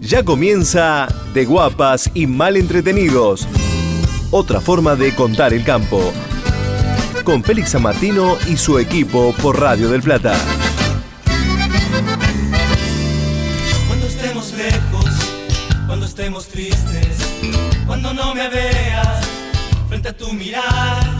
Ya comienza De Guapas y Mal Entretenidos. Otra forma de contar el campo. Con Félix San Martino y su equipo por Radio del Plata. Cuando estemos lejos, cuando estemos tristes, cuando no me veas frente a tu mirar,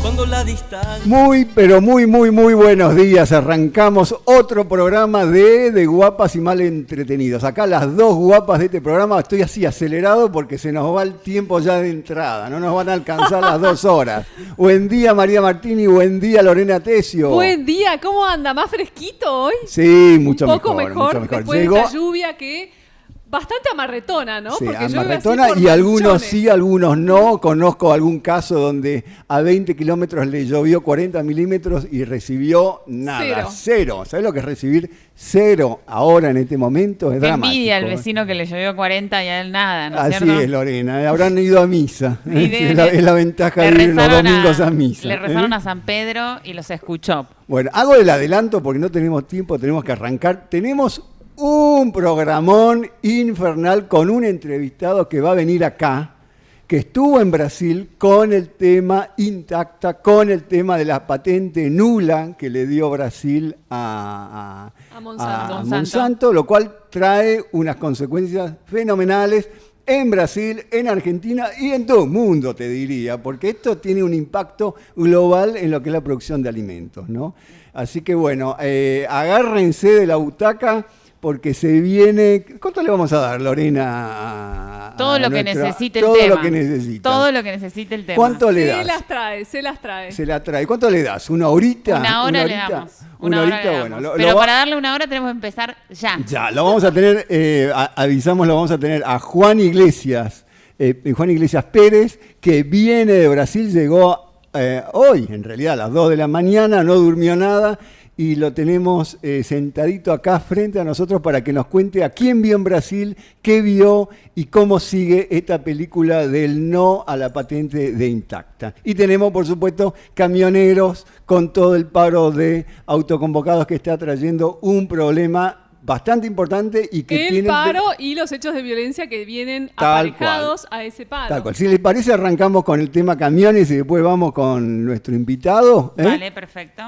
cuando la distancia... Muy, pero muy buenos días. Arrancamos otro programa de Guapas y Mal Entretenidos. Acá las dos guapas de este programa, estoy así acelerado porque se nos va el tiempo ya de entrada. No nos van a alcanzar las 2 horas. Buen día, María Martini. Buen día, Lorena Tesio. Buen día. ¿Cómo anda? ¿Más fresquito hoy? Sí, mucho Un poco mejor. después Llegó... de esta lluvia que... Bastante amarretona, ¿no? Sí, porque amarretona y algunos sí, algunos no. Conozco algún caso donde a 20 kilómetros le llovió 40 milímetros y recibió nada, cero. ¿Sabes lo que es recibir cero ahora en este momento? Es dramático. Envidia al vecino que le llovió 40 y a él nada, ¿no es Así cierto? Es, Lorena. Habrán ido a misa. Sí, Es la ventaja de ir los domingos a misa. Le rezaron a San Pedro y los escuchó. Bueno, hago el adelanto porque no tenemos tiempo, tenemos que arrancar. Tenemos un programón infernal con un entrevistado que va a venir acá, que estuvo en Brasil con el tema Intacta, con el tema de la patente nula que le dio Brasil a Monsanto, lo cual trae unas consecuencias fenomenales en Brasil, en Argentina y en todo el mundo, te diría, porque esto tiene un impacto global en lo que es la producción de alimentos, ¿no? Así que bueno, agárrense de la butaca, porque se viene... ¿Cuánto le vamos a dar, Lorena? Todo lo que necesite el tema. Todo lo que necesite el tema. ¿Cuánto le das? Se las trae. Se la trae. ¿Cuánto le das? ¿Una horita? Una hora le damos. Una horita, bueno. Pero para darle una hora tenemos que empezar ya. Ya, lo vamos a tener, avisamos, lo vamos a tener a Juan Iglesias Pérez, que viene de Brasil, llegó hoy, en realidad, a las 2 de la mañana, no durmió nada, y lo tenemos sentadito acá frente a nosotros para que nos cuente a quién vio en Brasil, qué vio y cómo sigue esta película del no a la patente de Intacta. Y tenemos, por supuesto, camioneros con todo el paro de autoconvocados que está trayendo un problema bastante importante y que el paro y los hechos de violencia que vienen aparejados a ese paro. Tal cual. Si les parece, arrancamos con el tema camiones y después vamos con nuestro invitado. Vale, perfecto.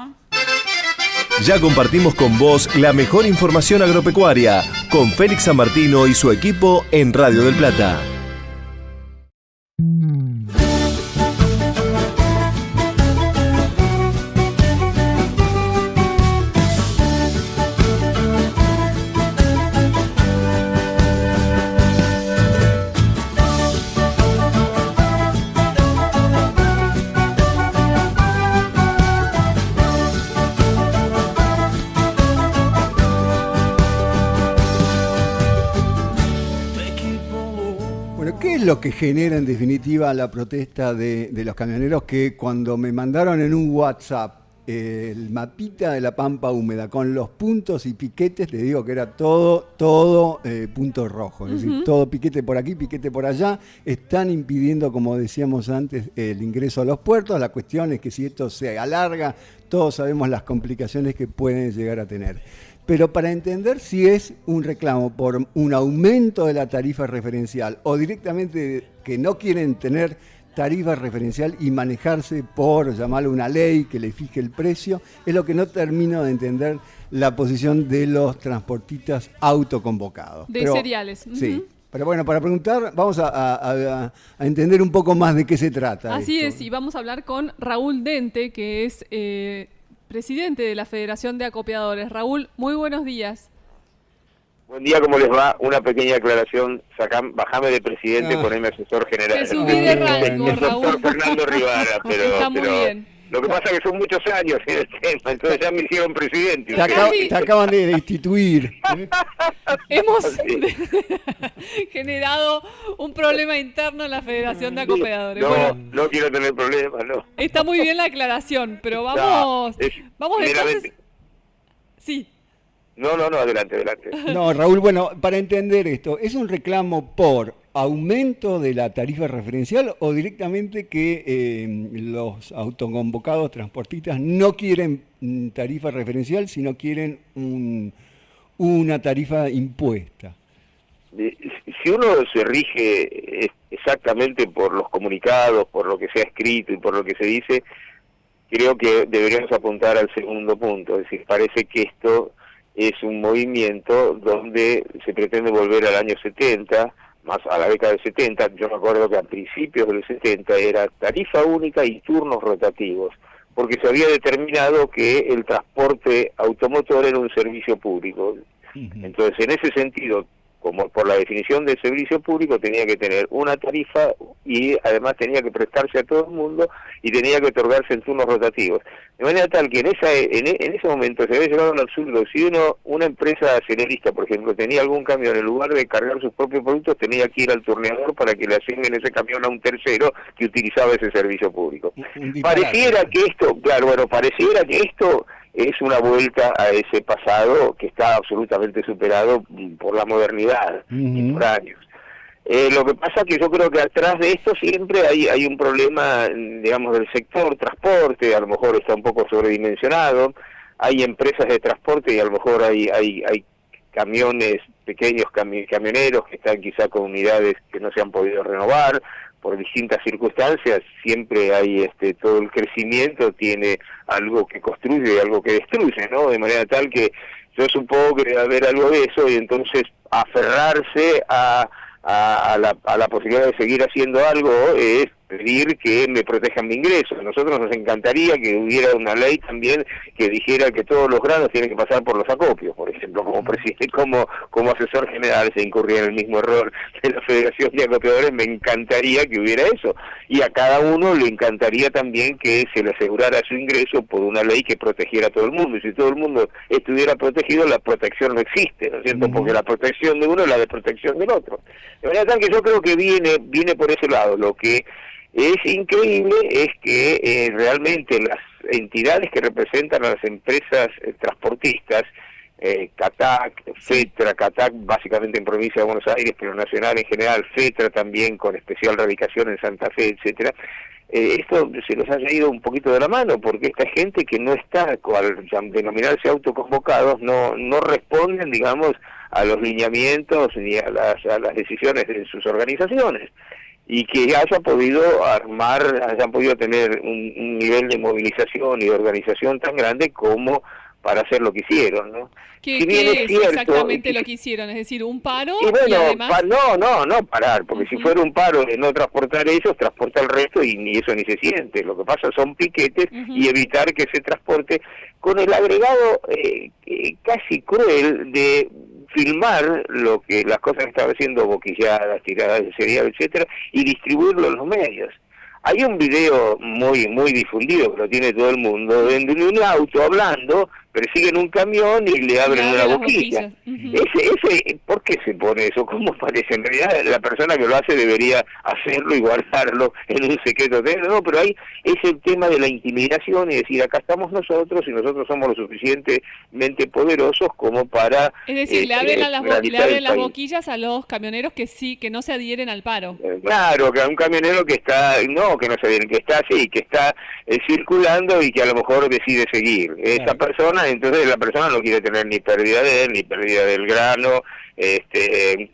Ya compartimos con vos la mejor información agropecuaria con Félix San Martino y su equipo en Radio del Plata. Lo que genera en definitiva la protesta de los camioneros, que cuando me mandaron en un WhatsApp el mapita de la pampa húmeda con los puntos y piquetes, te digo que era todo punto rojo, es decir, todo piquete por aquí, piquete por allá, están impidiendo, como decíamos antes, el ingreso a los puertos. La cuestión es que si esto se alarga, todos sabemos las complicaciones que pueden llegar a tener. Pero para entender si es un reclamo por un aumento de la tarifa referencial o directamente que no quieren tener tarifa referencial y manejarse por, llamarlo una ley que le fije el precio, es lo que no termino de entender la posición de los transportistas autoconvocados. Cereales. Sí. Pero bueno, para preguntar, vamos a entender un poco más de qué se trata. Así esto. es, y vamos a hablar con Raúl Dente, que es presidente de la Federación de Acopiadores. Raúl, muy buenos días. Buen día, ¿cómo les va? Una pequeña aclaración. Bajame de presidente, poneme asesor general. Te subí de rango, el doctor Raúl. Fernando Rivara, Está muy bien. Lo que pasa es que son muchos años en el tema, entonces ya me hicieron presidente. Te acaban de instituir. Hemos generado un problema interno en la Federación de Acopiadores. No quiero tener problemas, no. Está muy bien la aclaración, pero vamos entonces... Sí. No, adelante. No, Raúl, bueno, para entender esto, ¿es un reclamo por aumento de la tarifa referencial o directamente que los autoconvocados transportistas no quieren tarifa referencial, sino quieren una tarifa impuesta? si uno se rige exactamente por los comunicados, por lo que se ha escrito y por lo que se dice, creo que deberíamos apuntar al segundo punto, es decir, parece que esto es un movimiento donde se pretende volver al año 70, más a la década del 70, yo me acuerdo que a principios del 70 era tarifa única y turnos rotativos, porque se había determinado que el transporte automotor era un servicio público. Entonces, en ese sentido, como por la definición del servicio público, tenía que tener una tarifa y además tenía que prestarse a todo el mundo y tenía que otorgarse en turnos rotativos. De manera tal que en ese momento se había llegado al absurdo. Si una empresa acelerista, por ejemplo, tenía algún camión, en lugar de cargar sus propios productos, tenía que ir al turneador para que le asignen ese camión a un tercero que utilizaba ese servicio público. Pareciera que esto es una vuelta a ese pasado que está absolutamente superado por la modernidad y por años. Lo que pasa es que yo creo que atrás de esto siempre hay un problema, digamos, del sector transporte, a lo mejor está un poco sobredimensionado, hay empresas de transporte y a lo mejor hay camiones, pequeños camioneros que están quizá con unidades que no se han podido renovar, por distintas circunstancias, siempre hay todo el crecimiento tiene algo que construye y algo que destruye, ¿no? De manera tal que yo supongo que debe haber algo de eso y entonces aferrarse a la posibilidad de seguir haciendo algo es pedir que me protejan mi ingreso. A nosotros nos encantaría que hubiera una ley también que dijera que todos los granos tienen que pasar por los acopios, por ejemplo, como presidente, como asesor general se incurría en el mismo error de la Federación de Acopiadores. Me encantaría que hubiera eso, y a cada uno le encantaría también que se le asegurara su ingreso por una ley que protegiera a todo el mundo, y si todo el mundo estuviera protegido, la protección no existe, ¿no es cierto? Porque la protección de uno es la de protección del otro. De manera tal que yo creo que viene por ese lado. Lo que es increíble es que realmente las entidades que representan a las empresas transportistas, CATAC, FETRA, CATAC básicamente en provincia de Buenos Aires, pero nacional en general, FETRA también con especial radicación en Santa Fe, etcétera, esto se los haya ido un poquito de la mano, porque esta gente que no está, al denominarse autoconvocados, no responden, digamos, a los lineamientos ni a las decisiones de sus organizaciones, y que hayan podido tener un nivel de movilización y de organización tan grande como para hacer lo que hicieron, ¿no? ¿Qué es cierto, exactamente lo que hicieron? Es decir, un paro y bueno, y además... no parar, porque si fuera un paro de no transportar ellos, transporta el resto y ni eso ni se siente. Lo que pasa son piquetes y evitar que se transporte, con el agregado casi cruel de filmar las cosas que estaban haciendo, boquilladas, tiradas de cereal, etcétera, y distribuirlo en los medios. Hay un video muy difundido que lo tiene todo el mundo, de un auto hablando, persiguen un camión y le abren una boquilla. Ese, ¿por qué se pone eso? ¿Cómo parece? En realidad la persona que lo hace debería hacerlo y guardarlo en un secreto. No, pero ahí es el tema de la intimidación y decir, acá estamos nosotros y nosotros somos lo suficientemente poderosos como para... Es decir, le abren las boquillas a los camioneros que no se adhieren al paro. Claro, que a un camionero que no se adhieren, que está así, que está circulando y que a lo mejor decide seguir. Esa persona, entonces la persona no quiere tener ni pérdida de él, ni pérdida del grano.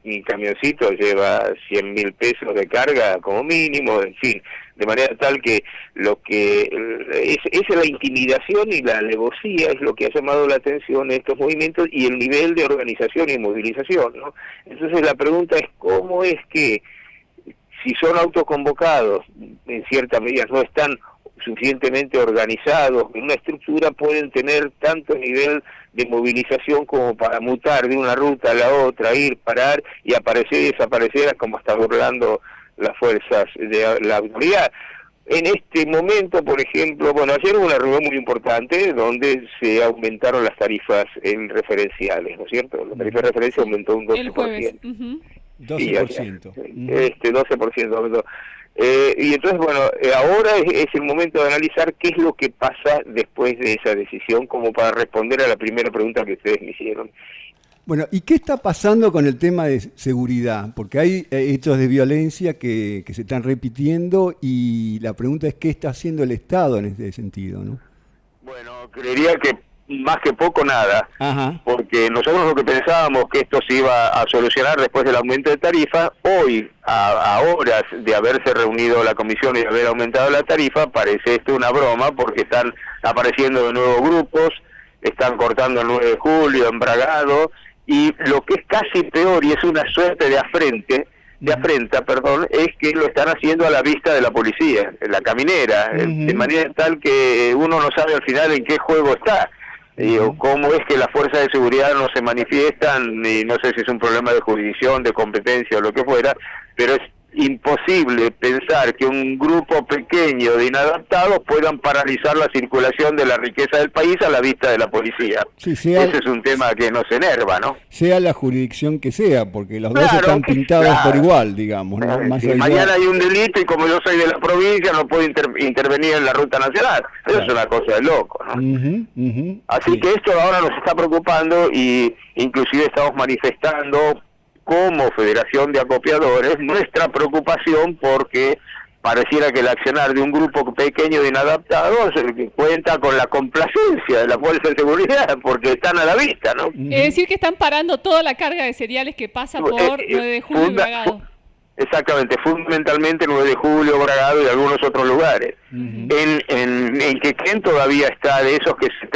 Mi camioncito lleva 100.000 pesos de carga como mínimo, en fin, de manera tal que es la intimidación y la alevosía es lo que ha llamado la atención de estos movimientos y el nivel de organización y movilización, ¿no? Entonces la pregunta es, ¿cómo es que si son autoconvocados, en cierta medida no están suficientemente organizados en una estructura, pueden tener tanto nivel de movilización como para mutar de una ruta a la otra, ir, parar y aparecer y desaparecer, como está burlando las fuerzas de la autoridad? En este momento, por ejemplo, ayer hubo una reunión muy importante donde se aumentaron las tarifas referenciales, ¿no es cierto? La tarifa de referencia aumentó un 12%. El jueves. 12%. 12% aumentó. Y entonces, ahora es el momento de analizar qué es lo que pasa después de esa decisión, como para responder a la primera pregunta que ustedes me hicieron. Bueno, ¿y qué está pasando con el tema de seguridad? Porque hay hechos de violencia que se están repitiendo y la pregunta es qué está haciendo el Estado en ese sentido, ¿no? Bueno, creería que más que poco nada, porque nosotros lo que pensábamos que esto se iba a solucionar después del aumento de tarifa, hoy, a horas de haberse reunido la comisión y de haber aumentado la tarifa, parece esto una broma, porque están apareciendo de nuevo grupos, están cortando el 9 de julio, en Bragado, y lo que es casi peor, y es una suerte de afrenta, es que lo están haciendo a la vista de la policía, en la caminera, de manera tal que uno no sabe al final en qué juego está. O cómo es que las fuerzas de seguridad no se manifiestan, y no sé si es un problema de jurisdicción, de competencia o lo que fuera, pero es imposible pensar que un grupo pequeño de inadaptados puedan paralizar la circulación de la riqueza del país a la vista de la policía. Sí, ese es un tema que nos enerva, ¿no? Sea la jurisdicción que sea, porque los dos están pintados por igual, digamos, ¿no? Más allá... Mañana hay un delito y como yo soy de la provincia no puedo intervenir en la ruta nacional. Eso es una cosa de loco, ¿no? Así que esto ahora nos está preocupando, y inclusive estamos manifestando como Federación de Acopiadores nuestra preocupación, porque pareciera que el accionar de un grupo pequeño de inadaptados cuenta con la complacencia de la Fuerza de Seguridad, porque están a la vista, ¿no? Es decir, que están parando toda la carga de cereales que pasa por 9 de julio y Bragado. Exactamente, fundamentalmente 9 de julio, Bragado y algunos otros lugares. En Quequén todavía está de esos que se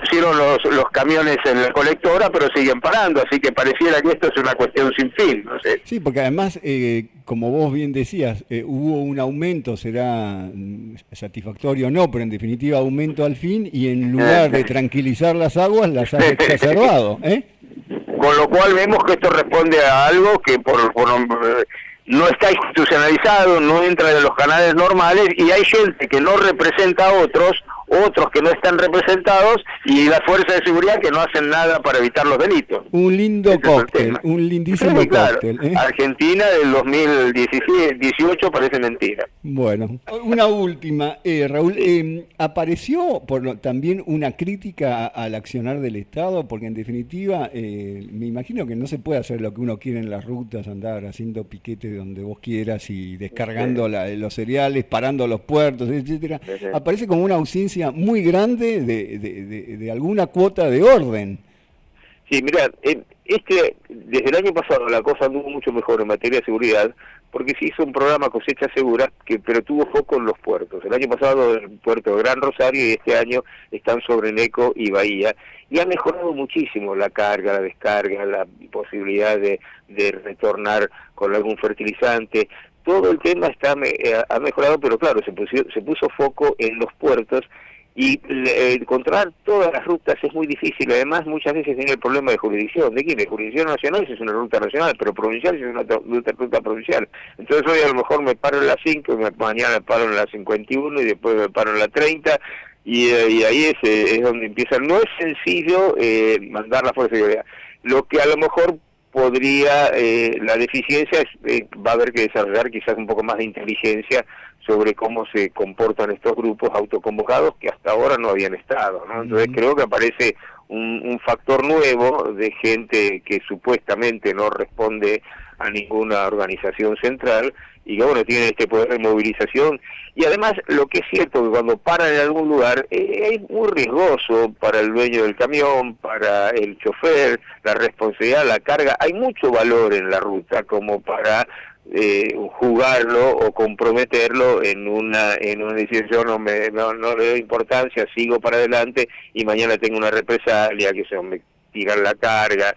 pusieron los camiones en la colectora, pero siguen parando, así que pareciera que esto es una cuestión sin fin, no sé. Sí, porque además, como vos bien decías, hubo un aumento, será satisfactorio o no, pero en definitiva aumento al fin, y en lugar de tranquilizar las aguas, las ha exacerbado, Con lo cual vemos que esto responde a algo que no está institucionalizado, no entra en los canales normales, y hay gente que no representa a otros que no están representados, y la fuerza de seguridad que no hacen nada para evitar los delitos. Un lindo cóctel, un lindísimo cóctel. Argentina del 2018 parece mentira. Bueno, una última, Raúl, apareció también una crítica al accionar del Estado, porque en definitiva me imagino que no se puede hacer lo que uno quiere en las rutas, andar haciendo piquetes donde vos quieras y descargando los cereales, parando los puertos, etcétera. Aparece como una ausencia muy grande de alguna cuota de orden. Sí, mira, desde el año pasado la cosa anduvo mucho mejor en materia de seguridad, porque se hizo un programa Cosecha Segura, pero tuvo foco en los puertos. El año pasado el puerto de Gran Rosario, y este año están sobre Neco y Bahía, y ha mejorado muchísimo la carga, la descarga, la posibilidad de retornar con algún fertilizante. Todo el tema ha mejorado, pero claro, se puso foco en los puertos, y controlar todas las rutas es muy difícil. Además, muchas veces tiene el problema de jurisdicción. ¿De quién? De jurisdicción nacional, si es una ruta nacional, pero provincial, si es una ruta provincial. Entonces hoy a lo mejor me paro en la 5, mañana me paro en la 51, y después me paro en la 30, y ahí es donde empieza. No es sencillo mandar la fuerza de seguridad. Lo que a lo mejor podría, la deficiencia va a haber que desarrollar quizás un poco más de inteligencia sobre cómo se comportan estos grupos autoconvocados que hasta ahora no habían estado, ¿no? Entonces creo que aparece un factor nuevo de gente que supuestamente no responde a ninguna organización central, y que bueno, tienen este poder de movilización. Y además, lo que es cierto, que cuando paran en algún lugar, es muy riesgoso para el dueño del camión, para el chofer, la responsabilidad, la carga. Hay mucho valor en la ruta como para jugarlo o comprometerlo en una decisión. No le doy importancia, sigo para adelante, y mañana tengo una represalia, que me tiran la carga.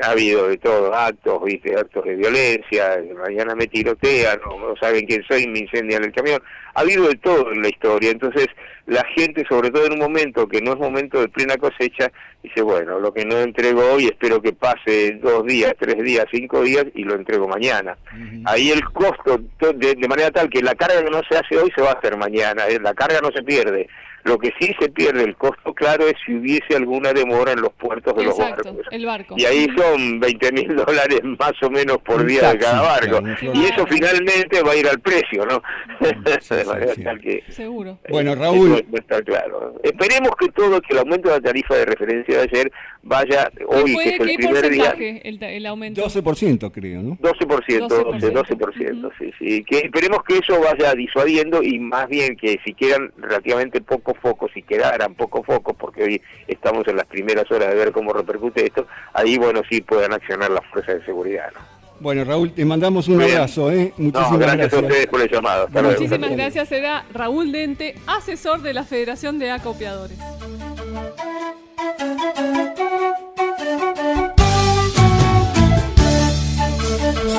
Ha habido de todo, actos de violencia, mañana me tirotean, no saben quién soy, me incendian el camión. Ha habido de todo en la historia. Entonces la gente, sobre todo en un momento que no es momento de plena cosecha, dice, bueno, lo que no entrego hoy espero que pase 2 días, 3 días, 5 días, y lo entrego mañana. Ahí el costo, de manera tal que la carga que no se hace hoy se va a hacer mañana, la carga no se pierde. Lo que sí se pierde el costo, claro, es si hubiese alguna demora en los puertos de los barcos. El barco. Y ahí y son $20.000 más o menos por día de cada barco. Y eso finalmente va a ir al precio, ¿no? De manera tal que, seguro. Bueno, Raúl, no está claro. Esperemos que el aumento de la tarifa de referencia de ayer vaya hoy, que es el primer día. El aumento? 12% creo, ¿no? 12%, sí. Que esperemos que eso vaya disuadiendo y más bien que si quedan relativamente pocos focos, si quedaran pocos focos, porque hoy estamos en las primeras horas de ver cómo repercute esto, ahí, bueno, sí puedan accionar las fuerzas de seguridad, ¿no? Bueno, Raúl, te mandamos un abrazo, ¿eh? Muchísimas gracias a ustedes por el llamado. Muchísimas gracias. Era Raúl Dente, asesor de la Federación de Acopiadores.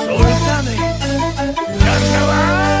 Suéltame, carnaval.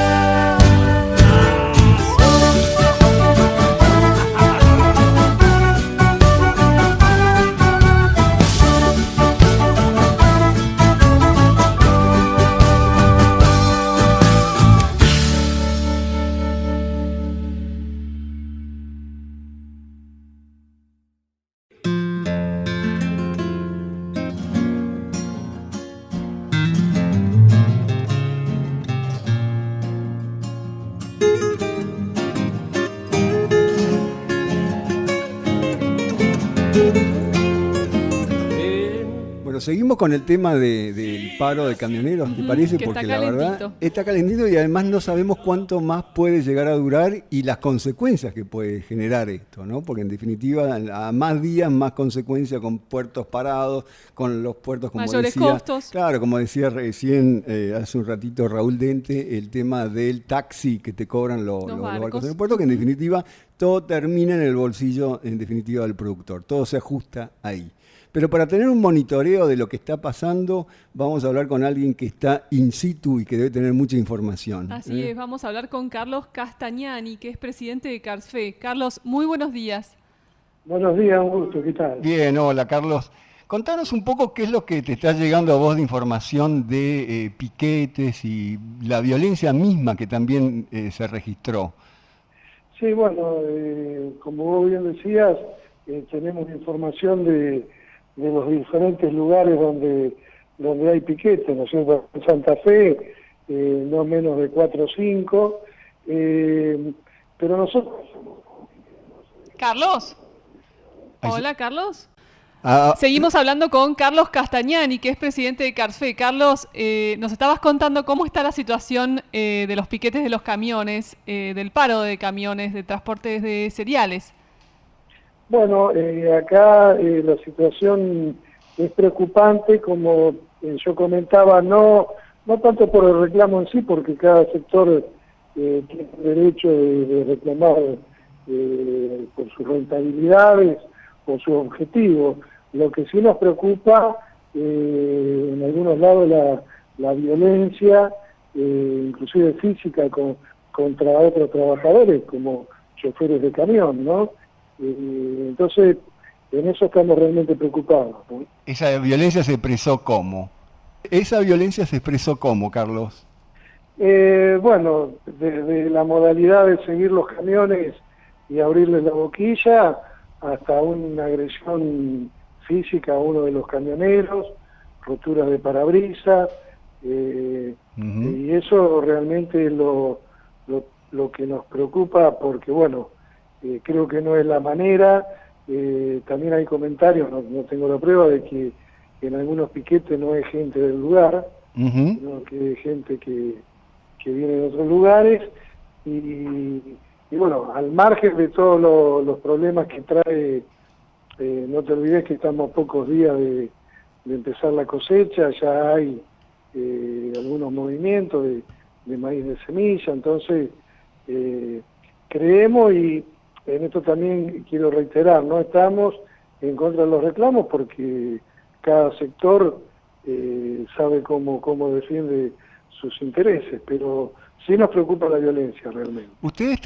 Bueno, seguimos con el tema del paro de camioneros, ¿te parece? Que porque está la verdad está calentito y además no sabemos cuánto más puede llegar a durar y las consecuencias que puede generar esto, ¿no? Porque en definitiva, a más días, más consecuencias con puertos parados, con los puertos, como mayores decía, costos. Claro, como decía recién, hace un ratito Raúl Dente, el tema del taxi que te cobran los barcos en el puerto, que en definitiva todo termina en el bolsillo, en definitiva, del productor. Todo se ajusta ahí. Pero para tener un monitoreo de lo que está pasando, vamos a hablar con alguien que está in situ y que debe tener mucha información. Así es, vamos a hablar con Carlos Castagnani, que es presidente de CARSFE. Carlos, muy buenos días. Buenos días, un gusto, ¿qué tal? Bien, hola Carlos. Contanos un poco qué es lo que te está llegando a vos de información de piquetes y la violencia misma que también se registró. Sí, bueno, como vos bien decías, tenemos información de los diferentes lugares donde hay piquetes, ¿no es cierto? En Santa Fe, no menos de 4 o 5, pero nosotros... Carlos. Hola, Carlos. Ah, Seguimos hablando con Carlos Castagnani, que es presidente de CARSFE. Carlos, nos estabas contando cómo está la situación de los piquetes de los camiones, del paro de camiones, de transportes de cereales. Bueno, acá la situación es preocupante, como yo comentaba, no tanto por el reclamo en sí, porque cada sector tiene derecho de reclamar por sus rentabilidades, por sus objetivos. Lo que sí nos preocupa, en algunos lados, la violencia, inclusive física, contra otros trabajadores, como choferes de camión, ¿no? Entonces, en eso estamos realmente preocupados, ¿no? ¿Esa violencia se expresó cómo? ¿Esa violencia se expresó cómo, Carlos? Bueno, desde la modalidad de seguir los camiones y abrirles la boquilla, hasta una agresión física a uno de los camioneros, roturas de parabrisas, y eso realmente es lo que nos preocupa, porque bueno, creo que no es la manera. También hay comentarios, no tengo la prueba, de que en algunos piquetes no es gente del lugar, sino que es gente que viene de otros lugares, y bueno, al margen de todos los problemas que trae, no te olvides que estamos a pocos días de empezar la cosecha, ya hay algunos movimientos de maíz de semilla, entonces creemos, y en esto también quiero reiterar, no estamos en contra de los reclamos, porque cada sector sabe cómo defiende sus intereses, pero sí nos preocupa la violencia realmente. ¿Ustedes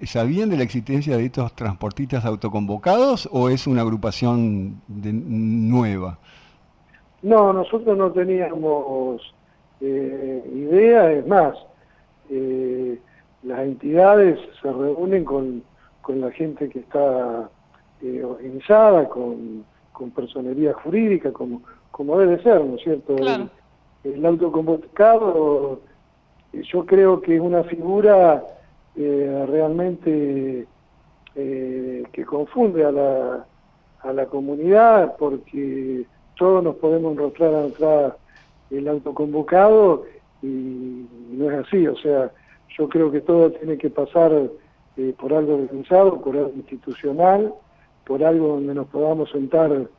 sabían de la existencia de estos transportistas autoconvocados o es una agrupación nueva? No, nosotros no teníamos idea, es más, las entidades se reúnen con la gente que está organizada, con con personería jurídica, como debe ser, ¿no es cierto? Claro. El autoconvocado, yo creo que es una figura realmente que confunde a la comunidad, porque todos nos podemos enrostrar atrás el autoconvocado y no es así. O sea, yo creo que todo tiene que pasar por algo organizado, por algo institucional, por algo donde nos podamos sentar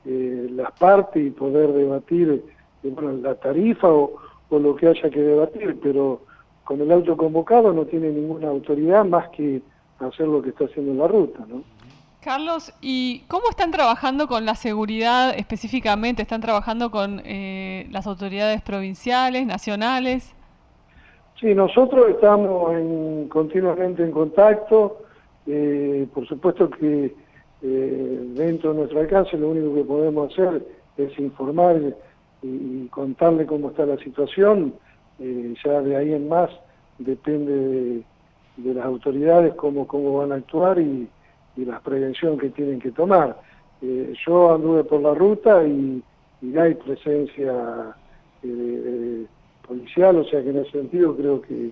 las partes y poder debatir bueno, la tarifa o lo que haya que debatir, pero con el autoconvocado no tiene ninguna autoridad más que hacer lo que está haciendo en la ruta, ¿no? Carlos, ¿y cómo están trabajando con la seguridad específicamente? ¿Están trabajando con las autoridades provinciales, nacionales? Sí, nosotros estamos continuamente en contacto. Por supuesto que dentro de nuestro alcance lo único que podemos hacer es informar y contarle cómo está la situación. Ya de ahí en más depende de las autoridades cómo van a actuar y las prevenciones que tienen que tomar. Yo anduve por la ruta y hay presencia policial, o sea que en ese sentido creo que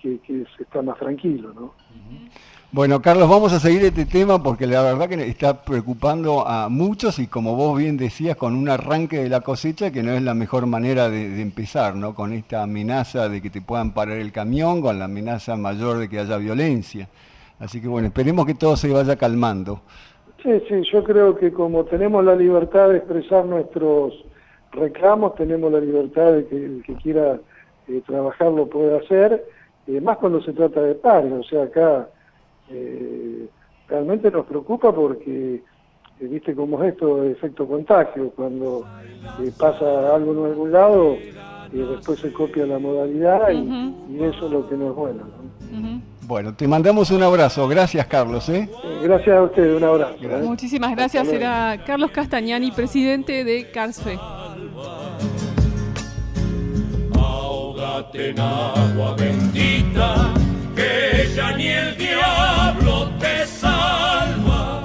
se está más tranquilo, ¿no? Bueno, Carlos, vamos a seguir este tema porque la verdad que está preocupando a muchos y como vos bien decías, con un arranque de la cosecha que no es la mejor manera de empezar, ¿no? Con esta amenaza de que te puedan parar el camión, con la amenaza mayor de que haya violencia. Así que bueno, esperemos que todo se vaya calmando. Sí, yo creo que como tenemos la libertad de expresar nuestros reclamos, tenemos la libertad de que el que quiera trabajar lo pueda hacer, más cuando se trata de pares. O sea, acá realmente nos preocupa porque viste cómo es esto de efecto contagio, cuando pasa algo en algún lado después se copia la modalidad y eso es lo que no es bueno, ¿no? Bueno, te mandamos un abrazo, gracias Carlos. Gracias a ustedes, un abrazo. Muchísimas gracias, era Carlos Castagnani, presidente de CARSFE. Ahógate en agua bendita, que ya ni el diablo te salva.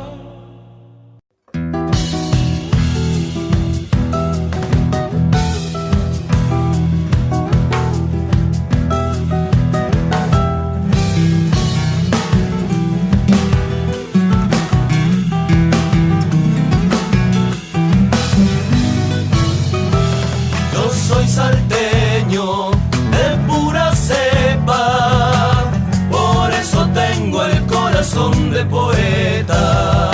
Yo soy salteño de pura cepa, por eso tengo el corazón de poeta.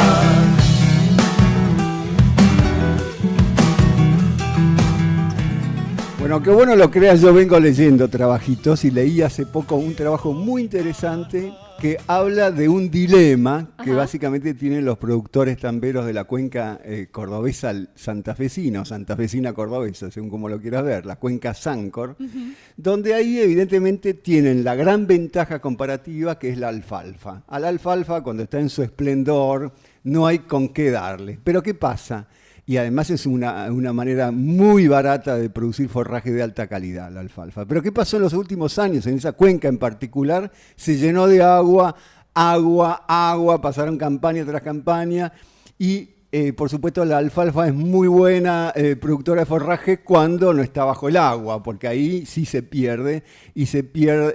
Bueno, qué bueno lo creas, yo vengo leyendo trabajitos y leí hace poco un trabajo muy interesante que habla de un dilema que básicamente tienen los productores tamberos de la cuenca cordobesa santafesina cordobesa, según como lo quieras ver, la cuenca Sancor, donde ahí evidentemente tienen la gran ventaja comparativa que es la alfalfa. A la alfalfa cuando está en su esplendor no hay con qué darle, pero ¿qué pasa? Y además es una manera muy barata de producir forraje de alta calidad, la alfalfa. Pero ¿qué pasó en los últimos años? En esa cuenca en particular se llenó de agua, pasaron campaña tras campaña y por supuesto la alfalfa es muy buena productora de forraje cuando no está bajo el agua, porque ahí sí se pierde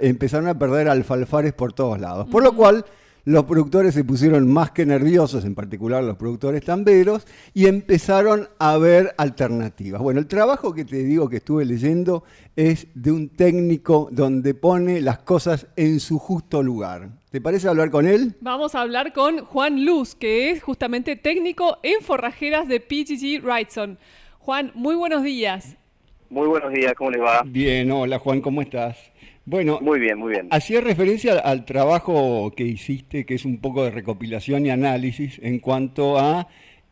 empezaron a perder alfalfares por todos lados. Por lo cual los productores se pusieron más que nerviosos, en particular los productores tamberos, y empezaron a ver alternativas. Bueno, el trabajo que te digo que estuve leyendo es de un técnico donde pone las cosas en su justo lugar. ¿Te parece hablar con él? Vamos a hablar con Juan Luz, que es justamente técnico en forrajeras de PGG Wrightson. Juan, muy buenos días. Muy buenos días, ¿cómo les va? Bien, hola Juan, ¿cómo estás? Bueno, muy bien, muy bien. Hacía referencia al trabajo que hiciste, que es un poco de recopilación y análisis en cuanto a,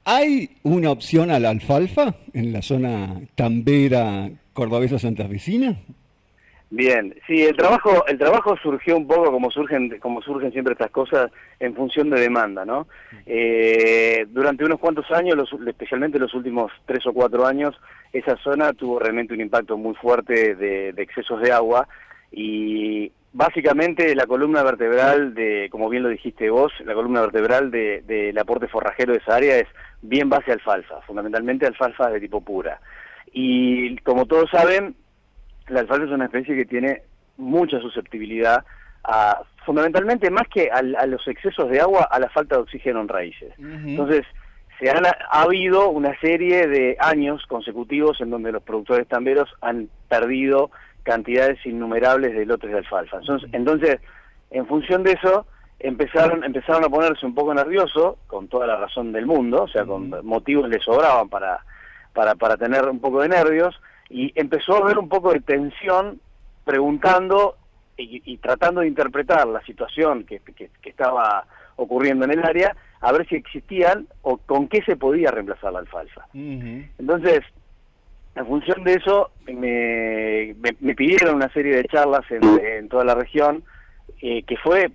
¿hay una opción a la alfalfa en la zona tambera cordobesa santafesina? Bien, sí, el trabajo surgió un poco como surgen siempre estas cosas en función de demanda, ¿no? Durante unos cuantos años, especialmente los últimos 3 o 4 años, esa zona tuvo realmente un impacto muy fuerte de excesos de agua. Y básicamente la columna vertebral de, como bien lo dijiste vos, la columna vertebral del aporte forrajero de esa área es bien base alfalfa, fundamentalmente alfalfa de tipo pura. Y como todos saben, la alfalfa es una especie que tiene mucha susceptibilidad a, fundamentalmente más que a los excesos de agua, a la falta de oxígeno en raíces. Entonces, ha habido una serie de años consecutivos en donde los productores tamberos han perdido cantidades innumerables de lotes de alfalfa. Entonces, en función de eso, empezaron a ponerse un poco nerviosos, con toda la razón del mundo, o sea, con motivos les sobraban para tener un poco de nervios, y empezó a haber un poco de tensión preguntando y tratando de interpretar la situación que estaba ocurriendo en el área, a ver si existían o con qué se podía reemplazar la alfalfa. Entonces, en función de eso, me pidieron una serie de charlas en toda la región, que fue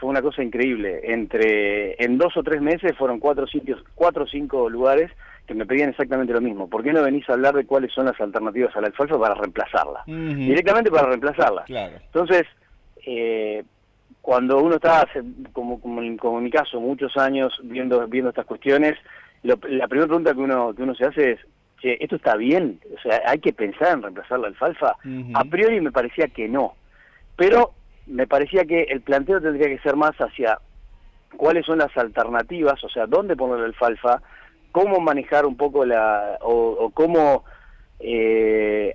una cosa increíble. En 2 o 3 meses fueron 4 o 5 lugares que me pedían exactamente lo mismo. ¿Por qué no venís a hablar de cuáles son las alternativas a la alfalfa para reemplazarla? Directamente para reemplazarla. Claro. Entonces, cuando uno está, como en mi caso, muchos años viendo estas cuestiones, la primera pregunta que uno se hace es, che, ¿esto está bien? O sea, ¿hay que pensar en reemplazar la alfalfa? A priori me parecía que no, pero me parecía que el planteo tendría que ser más hacia cuáles son las alternativas, o sea, dónde poner la alfalfa, cómo manejar un poco o cómo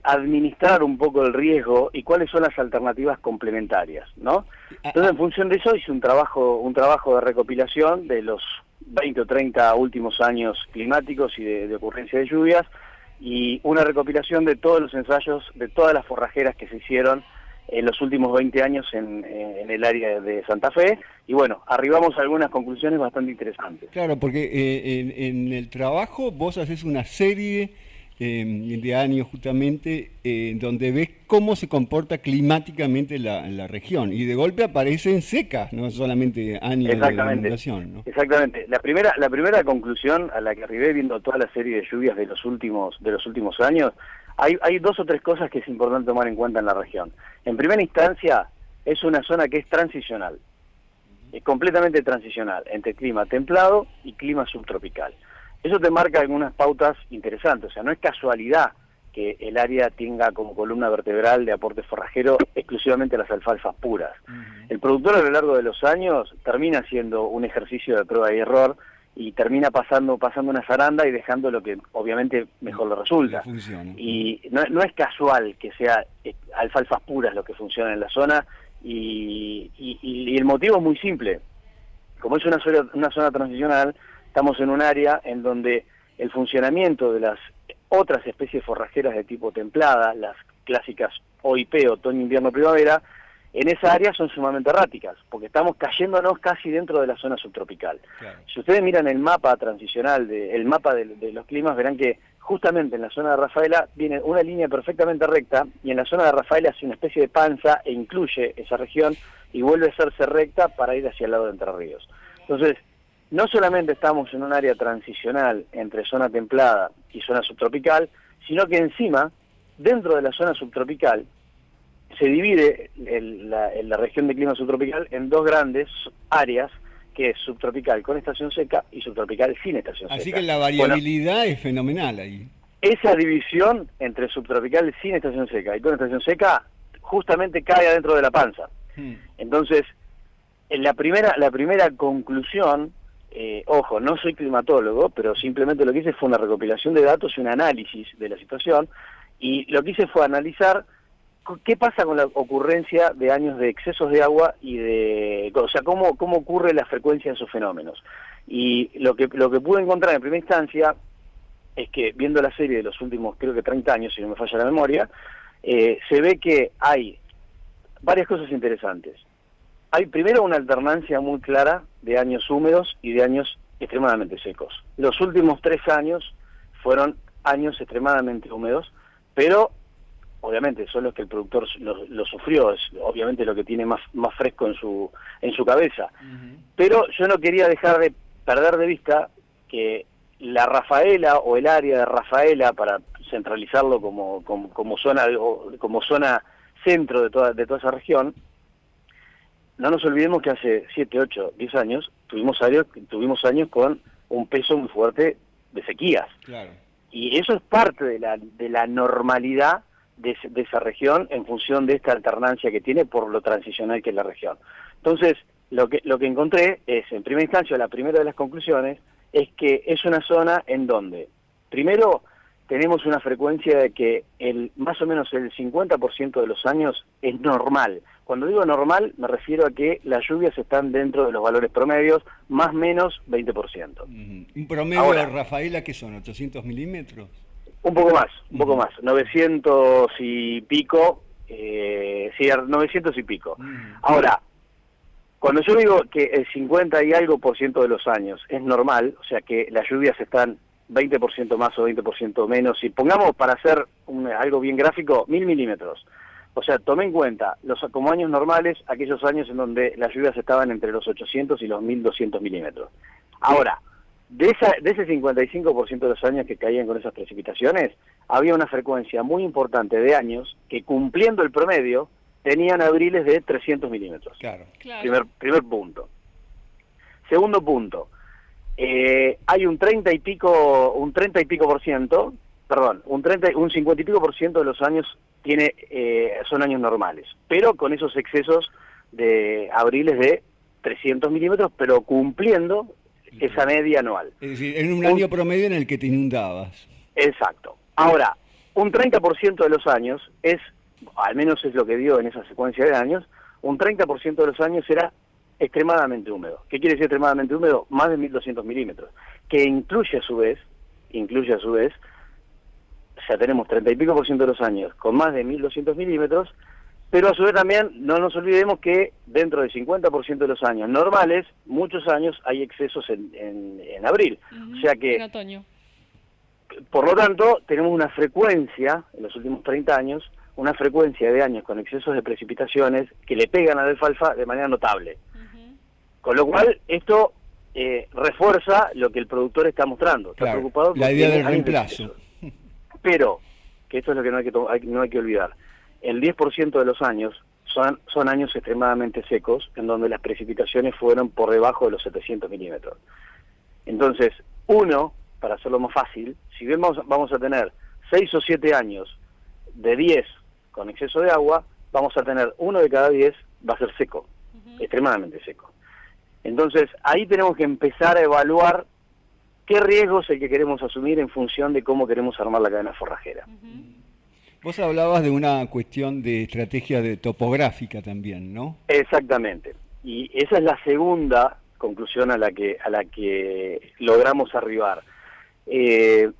administrar un poco el riesgo y cuáles son las alternativas complementarias, ¿no? Entonces, en función de eso hice un trabajo de recopilación de los 20 o 30 últimos años climáticos y de ocurrencia de lluvias, y una recopilación de todos los ensayos, de todas las forrajeras que se hicieron en los últimos 20 años en el área de Santa Fe, y bueno, arribamos a algunas conclusiones bastante interesantes. Claro, porque en el trabajo vos haces una serie de años justamente donde ves cómo se comporta climáticamente la región, y de golpe aparecen secas, no solamente años de inundación, ¿no? Exactamente. La primera conclusión a la que arribé viendo toda la serie de lluvias de los últimos años, hay 2 o 3 cosas que es importante tomar en cuenta en la región. En primera instancia, es una zona que es transicional, es completamente transicional entre clima templado y clima subtropical. Eso te marca algunas pautas interesantes, o sea, no es casualidad que el área tenga como columna vertebral de aporte forrajero exclusivamente las alfalfas puras. El productor a lo largo de los años termina haciendo un ejercicio de prueba y error y termina pasando una zaranda y dejando lo que obviamente mejor le resulta. Y no es casual que sea alfalfas puras lo que funciona en la zona, y el motivo es muy simple. Como es una zona transicional, estamos en un área en donde el funcionamiento de las otras especies forrajeras de tipo templada, las clásicas OIP, otoño, invierno, primavera, en esa área son sumamente erráticas, porque estamos cayéndonos casi dentro de la zona subtropical. Claro. Si ustedes miran el mapa transicional, el mapa de los climas, verán que justamente en la zona de Rafaela viene una línea perfectamente recta, y en la zona de Rafaela hace una especie de panza e incluye esa región y vuelve a hacerse recta para ir hacia el lado de Entre Ríos. Entonces, no solamente estamos en un área transicional entre zona templada y zona subtropical, sino que encima, dentro de la zona subtropical, se divide la región de clima subtropical en 2 grandes áreas, que es subtropical con estación seca y subtropical sin estación seca. Así que la variabilidad es fenomenal ahí. Esa división entre subtropical sin estación seca y con estación seca justamente cae adentro de la panza. Entonces, en la primera conclusión, ojo, no soy climatólogo, pero simplemente lo que hice fue una recopilación de datos y un análisis de la situación, y lo que hice fue analizar qué pasa con la ocurrencia de años de excesos de agua o sea, cómo ocurre la frecuencia de esos fenómenos. Y lo que pude encontrar en primera instancia es que, viendo la serie de los últimos, creo que 30 años, si no me falla la memoria, se ve que hay varias cosas interesantes. Hay primero una alternancia muy clara de años húmedos y de años extremadamente secos. Los últimos 3 años fueron años extremadamente húmedos, pero obviamente son los que el productor lo sufrió, es obviamente lo que tiene más fresco en su cabeza. Pero yo no quería dejar de perder de vista que la Rafaela, o el área de Rafaela, para centralizarlo como zona centro de toda esa región, no nos olvidemos que hace 7, 8, 10 años tuvimos años con un peso muy fuerte de sequías. Claro. Y eso es parte de la normalidad de esa región en función de esta alternancia que tiene por lo transicional que es la región. Entonces, lo que encontré es, en primera instancia, la primera de las conclusiones, es que es una zona en donde, primero, tenemos una frecuencia de que más o menos el 50% de los años es normal. Cuando digo normal, me refiero a que las lluvias están dentro de los valores promedios, más o menos 20%. Un promedio Ahora, de Rafaela, ¿qué son? ¿800 milímetros? Un poco más, 900 y pico, sí, 900 y pico. Ahora, cuando yo digo que el 50 y algo por ciento de los años es normal, o sea que las lluvias están 20% más o 20% menos, y pongamos para hacer algo bien gráfico, 1000 milímetros. O sea, tomé en cuenta como años normales aquellos años en donde las lluvias estaban entre los 800 y los 1200 milímetros. Ahora, de ese 55% de los años que caían con esas precipitaciones, había una frecuencia muy importante de años que, cumpliendo el promedio, tenían abriles de 300 milímetros. Claro. Primer punto. Segundo punto, hay un 50 y pico por ciento de los años son años normales, pero con esos excesos de abriles de 300 milímetros, pero cumpliendo esa media anual. Es decir, en un año promedio en el que te inundabas. Exacto. Ahora, un 30% de los años al menos es lo que dio en esa secuencia de años, un 30% de los años era extremadamente húmedo. ¿Qué quiere decir extremadamente húmedo? Más de 1200 milímetros, que incluye a su vez, ya tenemos 30 y pico por ciento de los años con más de 1200 milímetros, pero a su vez también no nos olvidemos que dentro del 50% de los años normales, muchos años hay excesos en abril. O sea que, en otoño. Por lo tanto, tenemos una frecuencia, en los últimos 30 años, una frecuencia de años con excesos de precipitaciones que le pegan a la alfalfa de manera notable. Con lo cual, esto refuerza lo que el productor está mostrando. Está preocupado la idea del reemplazo. Pero, que esto es lo que no hay que olvidar, el 10% de los años son años extremadamente secos, en donde las precipitaciones fueron por debajo de los 700 milímetros. Entonces, para hacerlo más fácil, si vamos a tener 6 o 7 años de 10 con exceso de agua, vamos a tener 1 de cada 10 va a ser seco, extremadamente seco. Entonces, ahí tenemos que empezar a evaluar qué riesgo es el que queremos asumir en función de cómo queremos armar la cadena forrajera. Vos hablabas de una cuestión de estrategia topográfica también, ¿no? Exactamente. Y esa es la segunda conclusión a la que logramos arribar. En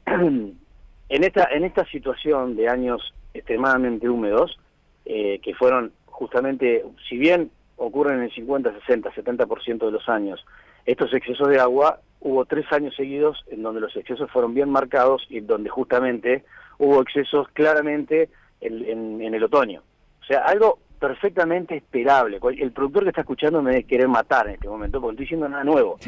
esta situación de años extremadamente húmedos, que fueron justamente, si bien ocurren en el 50, 60, 70% de los años, estos excesos de agua, hubo 3 años seguidos en donde los excesos fueron bien marcados y donde justamente hubo excesos claramente en el otoño. O sea, algo perfectamente esperable. El productor que está escuchando me debe querer matar en este momento porque no estoy diciendo nada nuevo.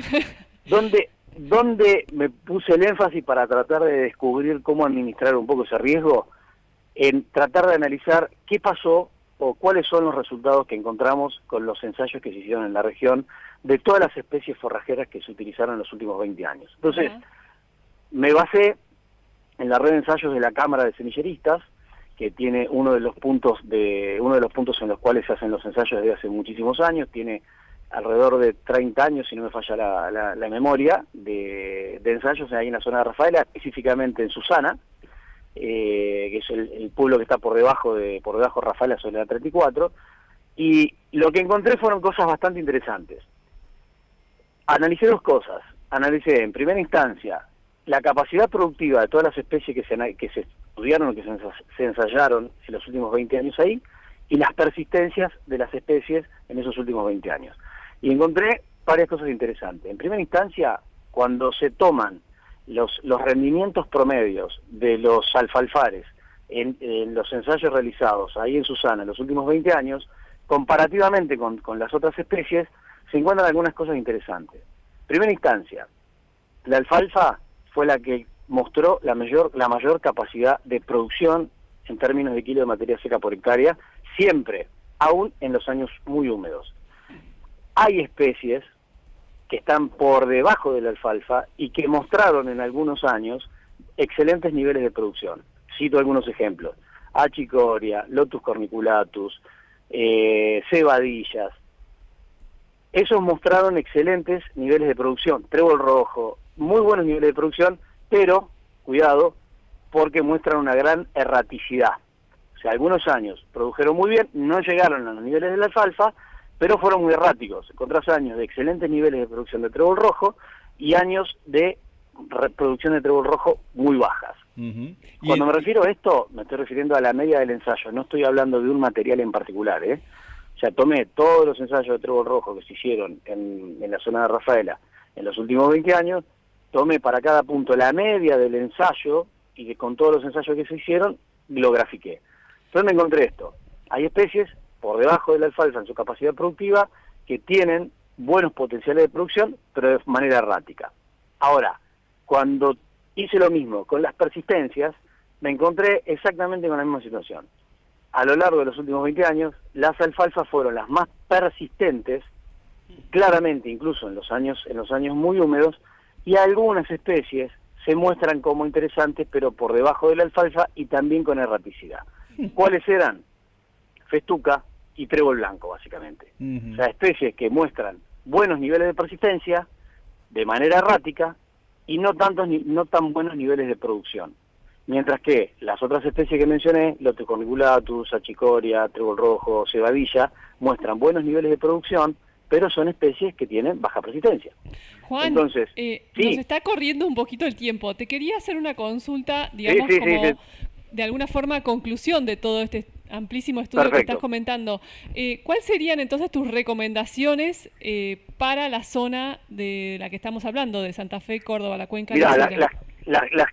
¿Dónde me puse el énfasis para tratar de descubrir cómo administrar un poco ese riesgo? En tratar de analizar qué pasó o cuáles son los resultados que encontramos con los ensayos que se hicieron en la región de todas las especies forrajeras que se utilizaron en los últimos 20 años. Entonces, me basé en la red de ensayos de la Cámara de Semilleristas, que tiene uno de los puntos en los cuales se hacen los ensayos desde hace muchísimos años, tiene alrededor de 30 años, si no me falla la memoria, de ensayos ahí en la zona de Rafaela, específicamente en Susana, que es el pueblo que está por debajo de Rafaela, sobre la 34, y lo que encontré fueron cosas bastante interesantes. Analicé 2 cosas. Analicé, en primera instancia, la capacidad productiva de todas las especies que se estudiaron o que se ensayaron en los últimos 20 años ahí, y las persistencias de las especies en esos últimos 20 años. Y encontré varias cosas interesantes. En primera instancia, cuando se toman los rendimientos promedios de los alfalfares en los ensayos realizados ahí en Susana en los últimos 20 años, comparativamente con las otras especies, se encuentran algunas cosas interesantes. En primera instancia, la alfalfa fue la que mostró la mayor capacidad de producción en términos de kilo de materia seca por hectárea, siempre, aún en los años muy húmedos. hay especies que están por debajo de la alfalfa y que mostraron en algunos años excelentes niveles de producción. Cito algunos ejemplos: achicoria, Lotus corniculatus, cebadillas. Esos mostraron excelentes niveles de producción. Trébol rojo, muy buenos niveles de producción, pero, cuidado, porque muestran una gran erraticidad. O sea, algunos años produjeron muy bien, no llegaron a los niveles de la alfalfa, pero fueron muy erráticos. Encontrás años de excelentes niveles de producción de trébol rojo y años de reproducción de trébol rojo muy bajas. Cuando me refiero a esto, me estoy refiriendo a la media del ensayo, no estoy hablando de un material en particular, O sea, tomé todos los ensayos de trébol rojo que se hicieron en la zona de Rafaela en los últimos 20 años, tomé para cada punto la media del ensayo y que con todos los ensayos que se hicieron, lo grafiqué. Entonces me encontré esto: hay especies por debajo de la alfalfa en su capacidad productiva que tienen buenos potenciales de producción, pero de manera errática. Ahora, cuando hice lo mismo con las persistencias, me encontré exactamente con la misma situación. A lo largo de los últimos 20 años, las alfalfas fueron las más persistentes, claramente incluso en los años muy húmedos, y algunas especies se muestran como interesantes, pero por debajo de la alfalfa y también con erraticidad. ¿Cuáles eran? Festuca y trébol blanco, básicamente. O sea, especies que muestran buenos niveles de persistencia, de manera errática, y no tan buenos niveles de producción. Mientras que las otras especies que mencioné, Lotus corniculatus, achicoria, trébol rojo, cebadilla, muestran buenos niveles de producción, pero son especies que tienen baja persistencia. Juan, entonces, nos está corriendo un poquito el tiempo. Te quería hacer una consulta, digamos, de alguna forma conclusión de todo este amplísimo estudio que estás comentando. ¿Cuáles serían entonces tus recomendaciones para la zona de la que estamos hablando, de Santa Fe, Córdoba, la cuenca? Mirá,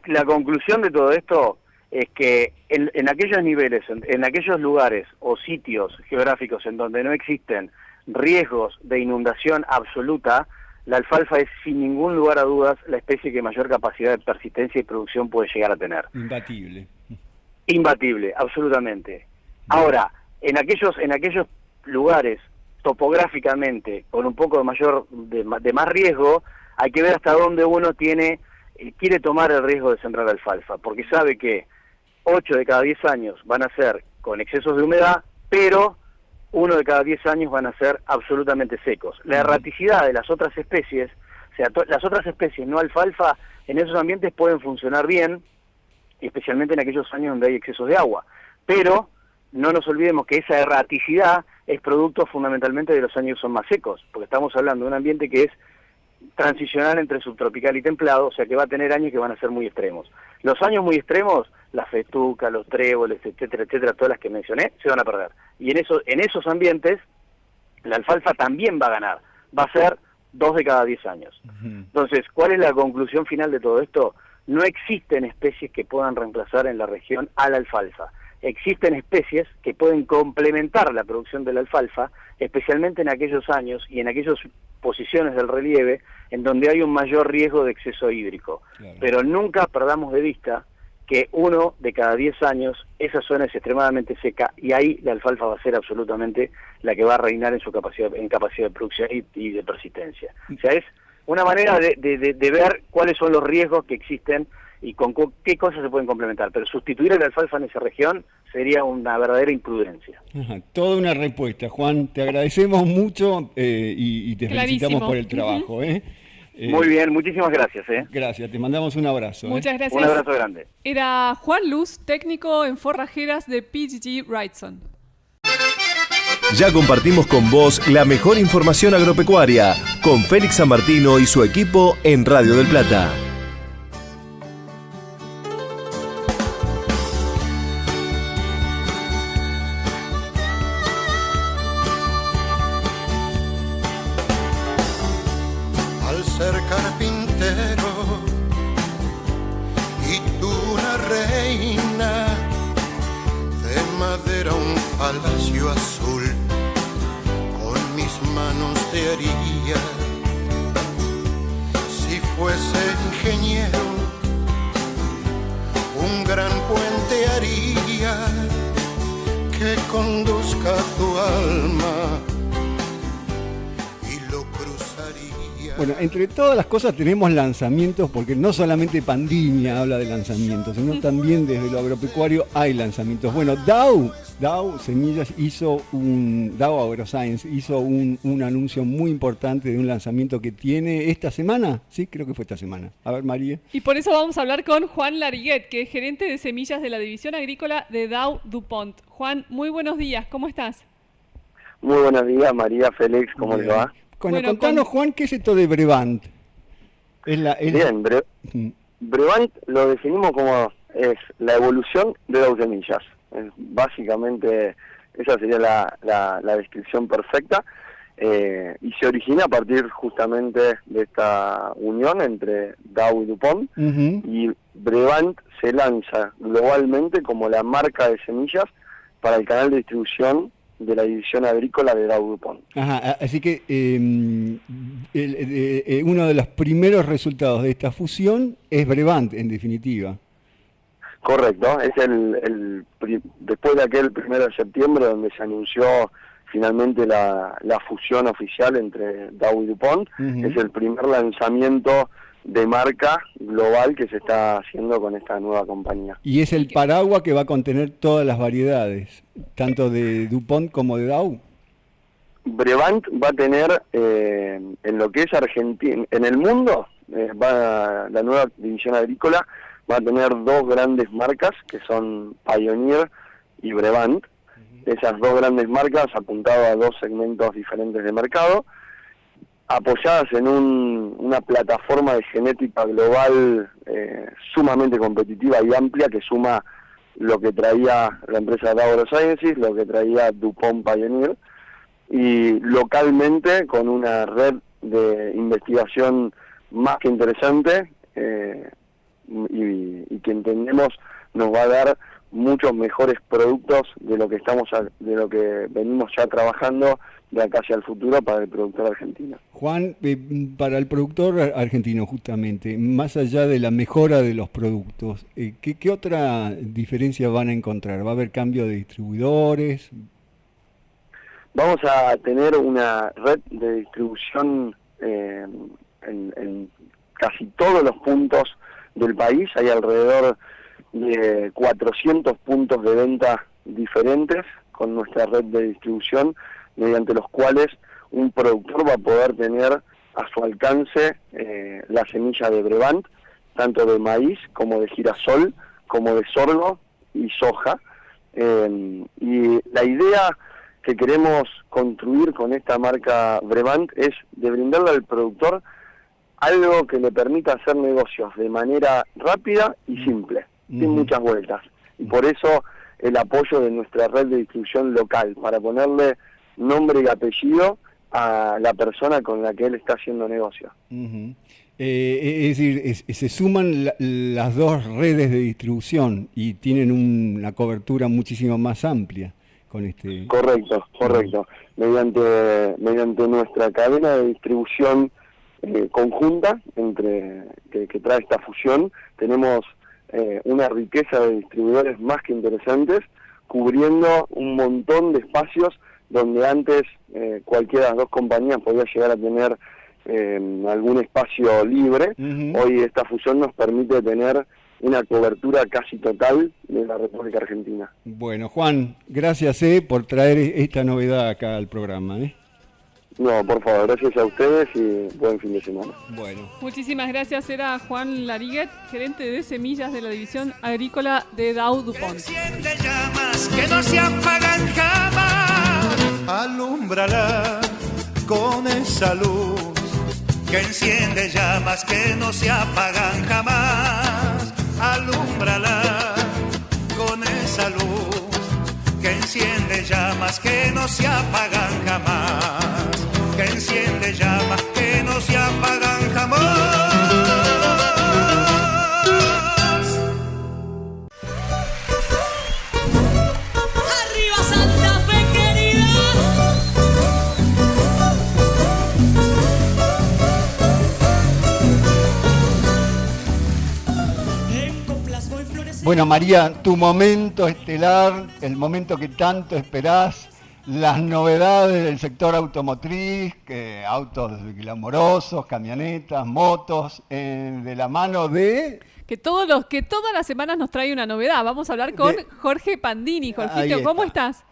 la conclusión de todo esto es que en aquellos niveles, en aquellos lugares o sitios geográficos en donde no existen riesgos de inundación absoluta, la alfalfa es sin ningún lugar a dudas la especie que mayor capacidad de persistencia y producción puede llegar a tener. Imbatible, absolutamente. Ahora, en aquellos lugares topográficamente con un poco de más riesgo, hay que ver hasta dónde uno quiere tomar el riesgo de sembrar alfalfa, porque sabe que 8 de cada 10 años van a ser con excesos de humedad, pero 1 de cada 10 años van a ser absolutamente secos. La erraticidad de las otras especies, o sea, las otras especies no alfalfa, en esos ambientes pueden funcionar bien, especialmente en aquellos años donde hay excesos de agua. Pero no nos olvidemos que esa erraticidad es producto fundamentalmente de los años que son más secos, porque estamos hablando de un ambiente que es transicional entre subtropical y templado, o sea que va a tener años que van a ser muy extremos. Los años muy extremos, la festuca, los tréboles, etcétera, todas las que mencioné, se van a perder. Y en esos ambientes, la alfalfa también va a ganar, va a ser 2 de cada 10 años. Entonces, ¿cuál es la conclusión final de todo esto? No existen especies que puedan reemplazar en la región a la alfalfa. Existen especies que pueden complementar la producción de la alfalfa, especialmente en aquellos años y en aquellas posiciones del relieve en donde hay un mayor riesgo de exceso hídrico. Claro. Pero nunca perdamos de vista que 1 de cada 10 años esa zona es extremadamente seca y ahí la alfalfa va a ser absolutamente la que va a reinar en su capacidad de producción y de persistencia. O sea, es una manera de ver cuáles son los riesgos que existen y con qué cosas se pueden complementar. Pero sustituir a la alfalfa en esa región sería una verdadera imprudencia. Toda una respuesta, Juan. Te agradecemos mucho y te felicitamos por el trabajo. Muy bien, muchísimas gracias. Gracias, te mandamos un abrazo. Muchas gracias. Un abrazo grande. Era Juan Luz, técnico en forrajeras de PGG Wrightson. Ya compartimos con vos la mejor información agropecuaria con Félix San Martino y su equipo en Radio del Plata. Al ser carpintero y tú una reina de madera, un palacio azul con mis manos te haría. Si fuese ingeniero, un gran puente haría que conduzca tu alma y Bueno, entre todas las cosas tenemos lanzamientos, porque no solamente Pandimia habla de lanzamientos, sino también desde lo agropecuario hay lanzamientos. Bueno, Dow Semillas Dow AgroScience hizo un anuncio muy importante de un lanzamiento que tiene esta semana. Sí, creo que fue esta semana. A ver, María. Y por eso vamos a hablar con Juan Lariguet, que es gerente de semillas de la división agrícola de Dow DuPont. Juan, muy buenos días, ¿cómo estás? Muy buenos días, María, Félix, ¿cómo les va? Bueno, contanos, Juan, ¿qué es esto de Brevant? Bien, Brevant lo definimos como es la evolución de Dow Semillas. Básicamente, esa sería la descripción perfecta. Y se origina a partir justamente de esta unión entre Dow y DuPont. Y Brevant se lanza globalmente como la marca de semillas para el canal de distribución de la división agrícola de Dow DuPont. Ajá, así que uno de los primeros resultados de esta fusión es Brevant, en definitiva. Correcto, es después de aquel 1 de septiembre donde se anunció finalmente la fusión oficial entre Dow y DuPont, es el primer lanzamiento de marca global que se está haciendo con esta nueva compañía. Y es el paraguas que va a contener todas las variedades, tanto de DuPont como de Dow. Brevant va a tener, en lo que es Argentina, en el mundo, la nueva división agrícola va a tener dos grandes marcas que son Pioneer y Brevant. Esas dos grandes marcas apuntadas a dos segmentos diferentes de mercado, apoyadas en una plataforma de genética global sumamente competitiva y amplia, que suma lo que traía la empresa Dow AgroSciences, lo que traía DuPont Pioneer, y localmente con una red de investigación más que interesante y que entendemos nos va a dar muchos mejores productos de lo que venimos ya trabajando de acá hacia el futuro para el productor argentino. Juan, para el productor argentino justamente, más allá de la mejora de los productos, ¿qué otra diferencia van a encontrar? ¿Va a haber cambio de distribuidores? Vamos a tener una red de distribución en casi todos los puntos del país. Hay alrededor de 400 puntos de venta diferentes con nuestra red de distribución, mediante los cuales un productor va a poder tener a su alcance la semilla de Brevant, tanto de maíz como de girasol, como de sorgo y soja. Y la idea que queremos construir con esta marca Brevant es de brindarle al productor algo que le permita hacer negocios de manera rápida y simple, sin muchas vueltas. Y por eso el apoyo de nuestra red de distribución local, para ponerle nombre y apellido a la persona con la que él está haciendo negocio. Es decir, se suman las dos redes de distribución y tienen una cobertura muchísimo más amplia con este. Correcto. Mediante nuestra cadena de distribución conjunta que trae esta fusión, tenemos una riqueza de distribuidores más que interesantes, cubriendo un montón de espacios donde antes cualquiera de las dos compañías podía llegar a tener algún espacio libre. Hoy esta fusión nos permite tener una cobertura casi total de la República Argentina. Bueno, Juan, gracias por traer esta novedad acá al programa. No, por favor, gracias a ustedes y buen fin de semana. Bueno. Muchísimas gracias. Era Juan Lariguet, gerente de semillas de la división agrícola de Dow DuPont. Enciende llamas que no se apagan jamás. Alúmbrala con esa luz que enciende llamas que no se apagan jamás. Alúmbrala con esa luz que enciende llamas que no se apagan jamás. Que enciende llamas que no se apagan jamás. ¡Arriba Santa Fe querida! Bueno, María, tu momento estelar, el momento que tanto esperás, las novedades del sector automotriz, autos glamorosos, camionetas, motos, de la mano de... Que todas las semanas nos trae una novedad. Vamos a hablar con Jorge Pandini. Jorgito, ¿cómo estás?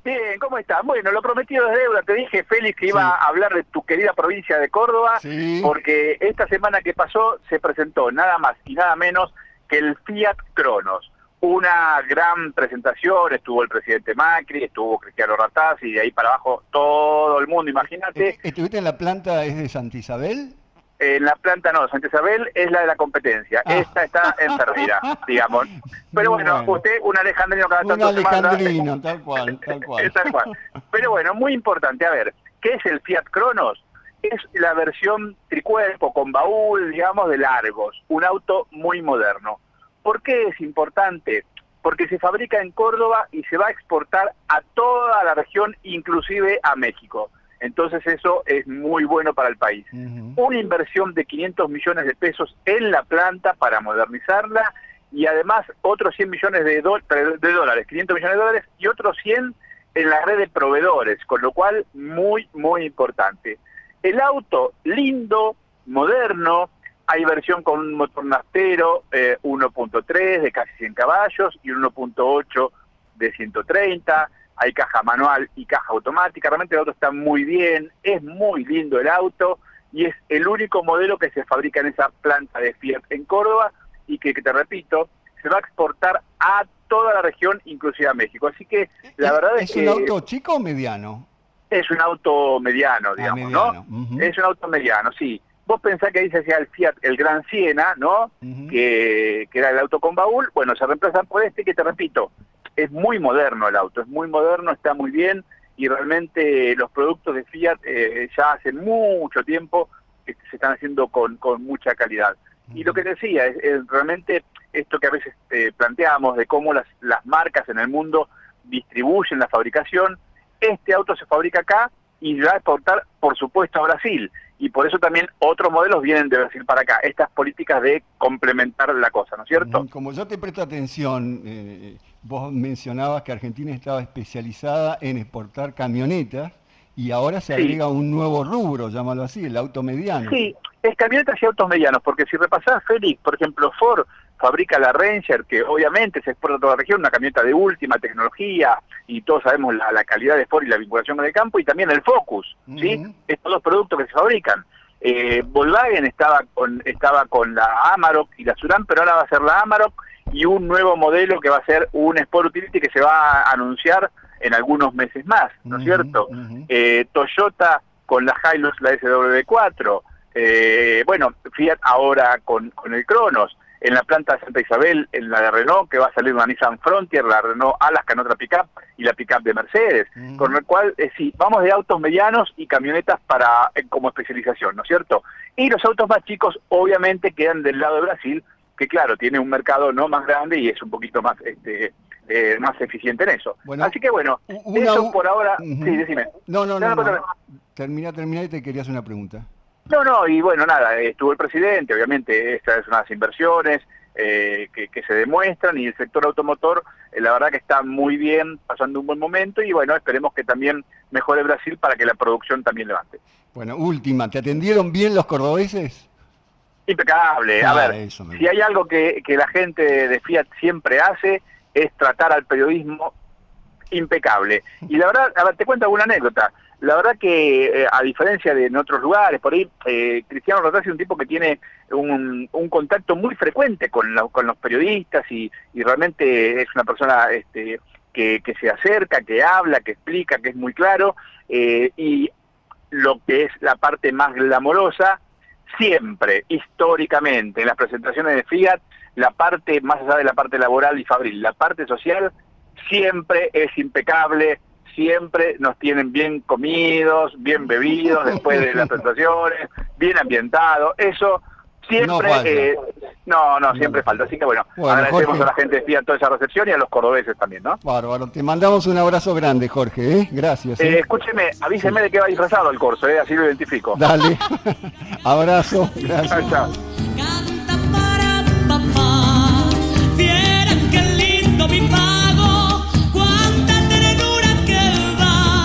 Bien, ¿cómo estás? Bueno, lo prometido es deuda. Te dije, Félix, que iba a hablar de tu querida provincia de Córdoba, porque esta semana que pasó se presentó nada más y nada menos que el Fiat Cronos. Una gran presentación, estuvo el presidente Macri, estuvo Cristiano Ratazzi, y de ahí para abajo todo el mundo, imagínate. ¿Estuviste en la planta de Santa Isabel? En la planta no, Santa Isabel es la de la competencia. Esta está en Ferreira, digamos. Pero bueno, usted, un alejandrino cada tanto. Un alejandrino, tal cual. Tal cual. Pero bueno, muy importante. A ver, ¿qué es el Fiat Cronos? Es la versión tricuerpo con baúl, digamos, de Largos. Un auto muy moderno. ¿Por qué es importante? Porque se fabrica en Córdoba y se va a exportar a toda la región, inclusive a México. Entonces eso es muy bueno para el país. Una inversión de 500 millones de pesos en la planta para modernizarla y además otros 100 millones de dólares, 500 millones de dólares y otros 100 en la red de proveedores, con lo cual muy, muy importante. El auto lindo, moderno, hay versión con un motor naftero 1.3 de casi 100 caballos y 1.8 de 130, hay caja manual y caja automática, realmente el auto está muy bien, es muy lindo el auto y es el único modelo que se fabrica en esa planta de Fiat en Córdoba y que te repito, se va a exportar a toda la región, inclusive a México. Así que la verdad es que... ¿Es un auto chico o mediano? Es un auto mediano, digamos, mediano. ¿No? Es un auto mediano, sí. Vos pensás que ahí se hacía el Fiat, el Gran Siena, ¿no? Que era el auto con baúl, bueno, se reemplazan por este que te repito, es muy moderno el auto, es muy moderno, está muy bien y realmente los productos de Fiat ya hace mucho tiempo que se están haciendo con mucha calidad. Y lo que decía, es realmente esto que a veces planteamos de cómo las marcas en el mundo distribuyen la fabricación, este auto se fabrica acá y va a exportar, por supuesto, a Brasil. Y por eso también otros modelos vienen de Brasil para acá. Estas políticas de complementar la cosa, ¿no es cierto? Como yo te presto atención, vos mencionabas que Argentina estaba especializada en exportar camionetas y ahora se agrega un nuevo rubro, llámalo así, el auto mediano. Sí, es camionetas y autos medianos, porque si repasás, Félix, por ejemplo, Ford fabrica la Ranger, que obviamente se exporta a toda la región, una camioneta de última tecnología, y todos sabemos la calidad de Ford y la vinculación con el campo, y también el Focus, ¿sí? Estos dos productos que se fabrican. Volkswagen estaba con la Amarok y la Suran, pero ahora va a ser la Amarok y un nuevo modelo que va a ser un Sport Utility que se va a anunciar en algunos meses más, ¿no es cierto? Toyota con la Hilux, la SW4, bueno, Fiat ahora con el Cronos, en la planta de Santa Isabel, en la de Renault, que va a salir una Nissan Frontier, la Renault Alaska en otra pickup, y la pickup de Mercedes, con lo cual, sí, vamos de autos medianos y camionetas como especialización, ¿no es cierto? Y los autos más chicos, obviamente, quedan del lado de Brasil, que claro, tiene un mercado no más grande y es un poquito más más eficiente en eso. Bueno, así que bueno, eso por ahora... Sí, decime. No. Termina y te quería hacer una pregunta. No, y bueno, nada, estuvo el presidente, obviamente, estas son unas inversiones que se demuestran y el sector automotor, la verdad que está muy bien, pasando un buen momento y bueno, esperemos que también mejore Brasil para que la producción también levante. Bueno, última, ¿te atendieron bien los cordobeses? Impecable, a ver, si hay algo que la gente de Fiat siempre hace es tratar al periodismo impecable. Y la verdad, a ver, te cuento alguna anécdota. La verdad que, a diferencia de en otros lugares, por ahí, Cristiano Ratazzi es un tipo que tiene un contacto muy frecuente con los periodistas y realmente es una persona que se acerca, que habla, que explica, que es muy claro, y lo que es la parte más glamorosa, siempre, históricamente, en las presentaciones de Fiat, la parte, más allá de la parte laboral y fabril, la parte social, siempre es impecable, siempre nos tienen bien comidos, bien bebidos después de las presentaciones, bien ambientados, eso siempre, siempre falta. Así que bueno, agradecemos Jorge, a la gente de Fiat toda esa recepción y a los cordobeses también, ¿no? Bárbaro, te mandamos un abrazo grande, Jorge, gracias. Escúcheme, avíseme de qué va disfrazado el corso, así lo identifico. Dale, abrazo, gracias. Chao. Canta para papá, vieran qué lindo mi pago, cuánta ternura que va.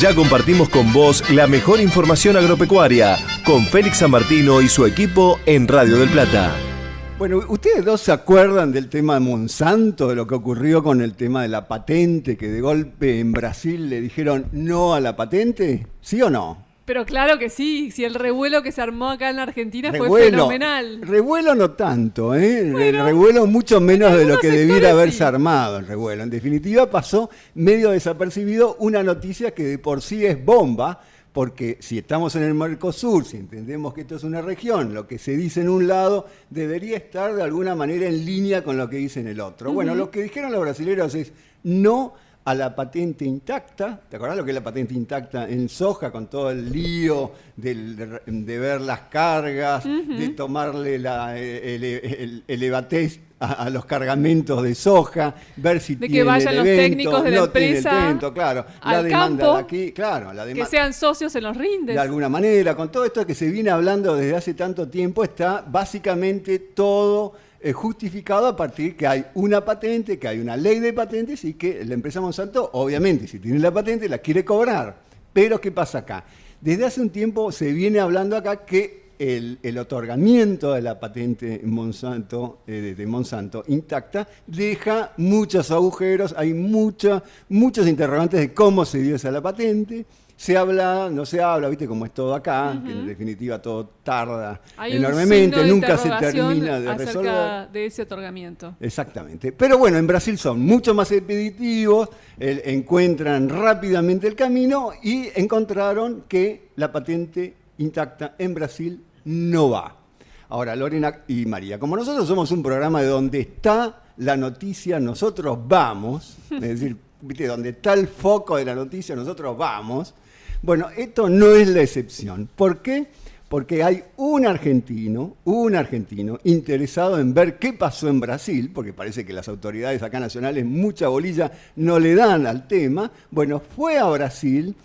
Ya compartimos con vos la mejor información agropecuaria con Félix San Martino y su equipo en Radio del Plata. Bueno, ¿ustedes dos se acuerdan del tema de Monsanto, de lo que ocurrió con el tema de la patente, que de golpe en Brasil le dijeron no a la patente? ¿Sí o no? Pero claro que sí, si el revuelo que se armó acá en la Argentina fue fenomenal. Revuelo no tanto, ¿eh? Bueno, el revuelo mucho menos de lo que debiera haberse sí armado el revuelo. En definitiva pasó medio desapercibido una noticia que de por sí es bomba, porque si estamos en el Mercosur, si entendemos que esto es una región, lo que se dice en un lado debería estar de alguna manera en línea con lo que dice en el otro. Bueno, lo que dijeron los brasileños es no a la patente intacta. ¿Te acordás lo que es la patente intacta en soja, con todo el lío de ver las cargas, de tomarle el EVATES a los cargamentos de soja, ver si de tiene que vayan los evento, técnicos de la no empresa tiene el evento, claro, la al demanda campo, de aquí, claro, la demanda, que sean socios en los rindes. de alguna manera, con todo esto que se viene hablando desde hace tanto tiempo, está básicamente todo justificado a partir que hay una patente, que hay una ley de patentes y que la empresa Monsanto, obviamente, si tiene la patente, la quiere cobrar. Pero, ¿qué pasa acá? Desde hace un tiempo se viene hablando acá que el otorgamiento de la patente Monsanto, de Monsanto intacta, deja muchos agujeros, hay muchos interrogantes de cómo se dio esa la patente. Se habla, no se habla, viste cómo es todo acá, que en definitiva todo tarda enormemente, nunca se termina de resolver. Acerca de ese otorgamiento. Exactamente. Pero bueno, en Brasil son mucho más expeditivos, encuentran rápidamente el camino y encontraron que la patente intacta en Brasil no va. Ahora, Lorena y María, como nosotros somos un programa de donde está la noticia, nosotros vamos, es decir, viste, donde está el foco de la noticia, nosotros vamos. Bueno, esto no es la excepción. ¿Por qué? Porque hay un argentino interesado en ver qué pasó en Brasil, porque parece que las autoridades acá nacionales mucha bolilla no le dan al tema. Bueno, fue a Brasil,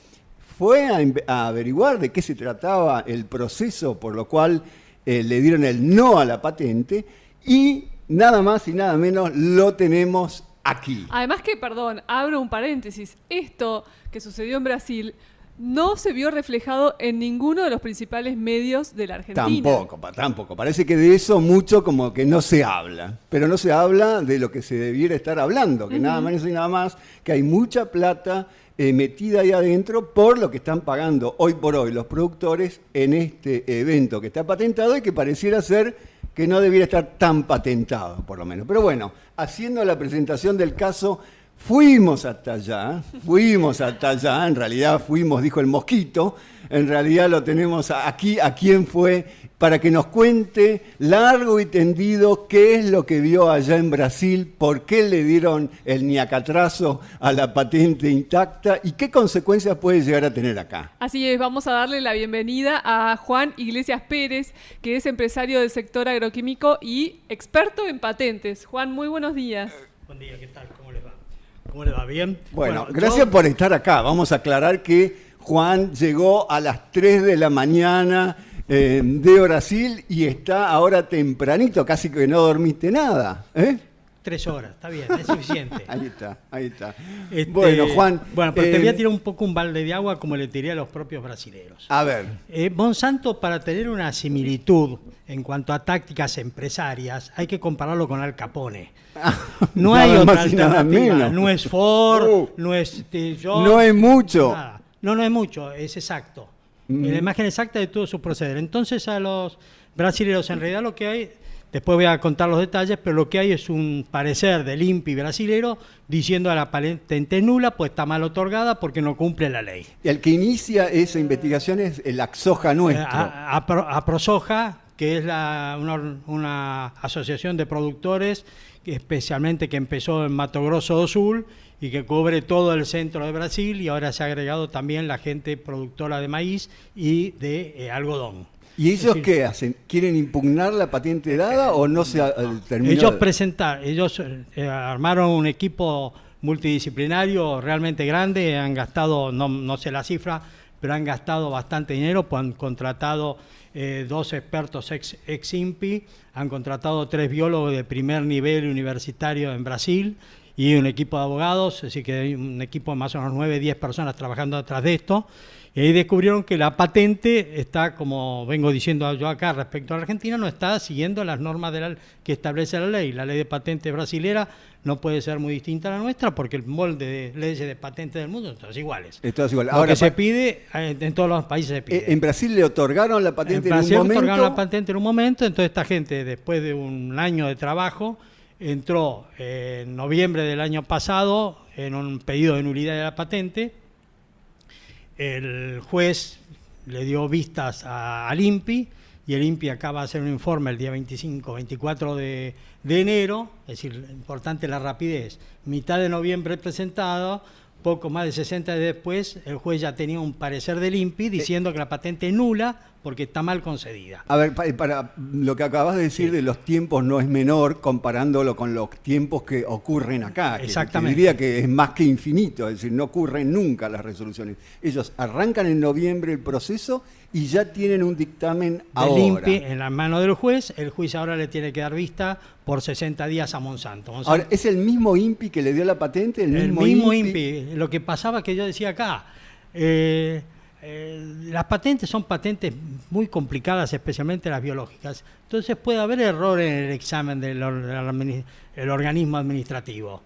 fue a averiguar de qué se trataba el proceso por lo cual le dieron el no a la patente y nada más y nada menos lo tenemos aquí. Además que, perdón, abro un paréntesis, esto que sucedió en Brasil no se vio reflejado en ninguno de los principales medios de la Argentina. Tampoco. Parece que de eso mucho como que no se habla. Pero no se habla de lo que se debiera estar hablando, que nada menos y nada más, que hay mucha plata metida ahí adentro por lo que están pagando hoy por hoy los productores en este evento que está patentado y que pareciera ser que no debiera estar tan patentado, por lo menos. Pero bueno, haciendo la presentación del caso, fuimos hasta allá, en realidad fuimos, dijo el mosquito, en realidad lo tenemos aquí, a quién fue, para que nos cuente largo y tendido qué es lo que vio allá en Brasil, por qué le dieron el ñacatrazo a la patente intacta y qué consecuencias puede llegar a tener acá. Así es, vamos a darle la bienvenida a Juan Iglesias Pérez, que es empresario del sector agroquímico y experto en patentes. Juan, muy buenos días. Buen día, ¿qué tal? ¿Cómo les va? ¿Cómo les va? ¿Bien? Bueno, gracias por estar acá. Vamos a aclarar que Juan llegó a las 3 de la mañana de Brasil y está ahora tempranito, casi que no dormiste nada. 3 horas, está bien, es suficiente. Ahí está. Bueno, Juan. Bueno, pero te voy a tirar un poco un balde de agua como le tiré a los propios brasileños. A ver. Monsanto, para tener una similitud en cuanto a tácticas empresarias, hay que compararlo con Al Capone. No hay otra alternativa. No es Ford, no es John. No es mucho. Nada. No es mucho, es exacto. La imagen exacta de todo su proceder. Entonces a los brasileños, en realidad lo que hay, después voy a contar los detalles, pero lo que hay es un parecer del INPI brasilero diciendo a la patente nula, pues está mal otorgada porque no cumple la ley. Y el que inicia esa investigación es el Axoja nuestro. A Prosoja, que es una asociación de productores, especialmente que empezó en Mato Grosso do Sul y que cubre todo el centro de Brasil, y ahora se ha agregado también la gente productora de maíz y de algodón. ¿Y ellos qué hacen? ¿Quieren impugnar la patente dada o no se terminó? Ellos armaron un equipo multidisciplinario realmente grande, han gastado, no sé la cifra, pero han gastado bastante dinero, pues han contratado 2 expertos ex INPI, han contratado 3 biólogos de primer nivel universitario en Brasil y un equipo de abogados, así que hay un equipo de más o menos 9, 10 personas trabajando detrás de esto. Y ahí descubrieron que la patente está, como vengo diciendo yo acá respecto a la Argentina, no está siguiendo las normas que establece la ley. La ley de patente brasilera no puede ser muy distinta a la nuestra porque el molde de leyes de patente del mundo son todas iguales. Todas iguales. Lo que se pide, en todos los países se pide. En Brasil le otorgaron la patente en un momento. En Brasil le otorgaron la patente en un momento, entonces esta gente, después de un año de trabajo, entró en noviembre del año pasado en un pedido de nulidad de la patente. El juez le dio vistas al INPI y el INPI acaba de hacer un informe el día 24 de enero, es decir, importante la rapidez. Mitad de noviembre presentado, poco más de 60 días después, el juez ya tenía un parecer del INPI diciendo que la patente es nula porque está mal concedida. A ver, para lo que acabas de decir de los tiempos no es menor comparándolo con los tiempos que ocurren acá. Exactamente. Que diría que es más que infinito, es decir, no ocurren nunca las resoluciones. Ellos arrancan en noviembre el proceso y ya tienen un dictamen ahora. INPI en la mano del juez, el juez ahora le tiene que dar vista por 60 días a Monsanto. Ahora, ¿es el mismo INPI que le dio la patente? El mismo INPI. Lo que pasaba que yo decía acá, las patentes son patentes muy complicadas, especialmente las biológicas. Entonces puede haber error en el examen del organismo administrativo.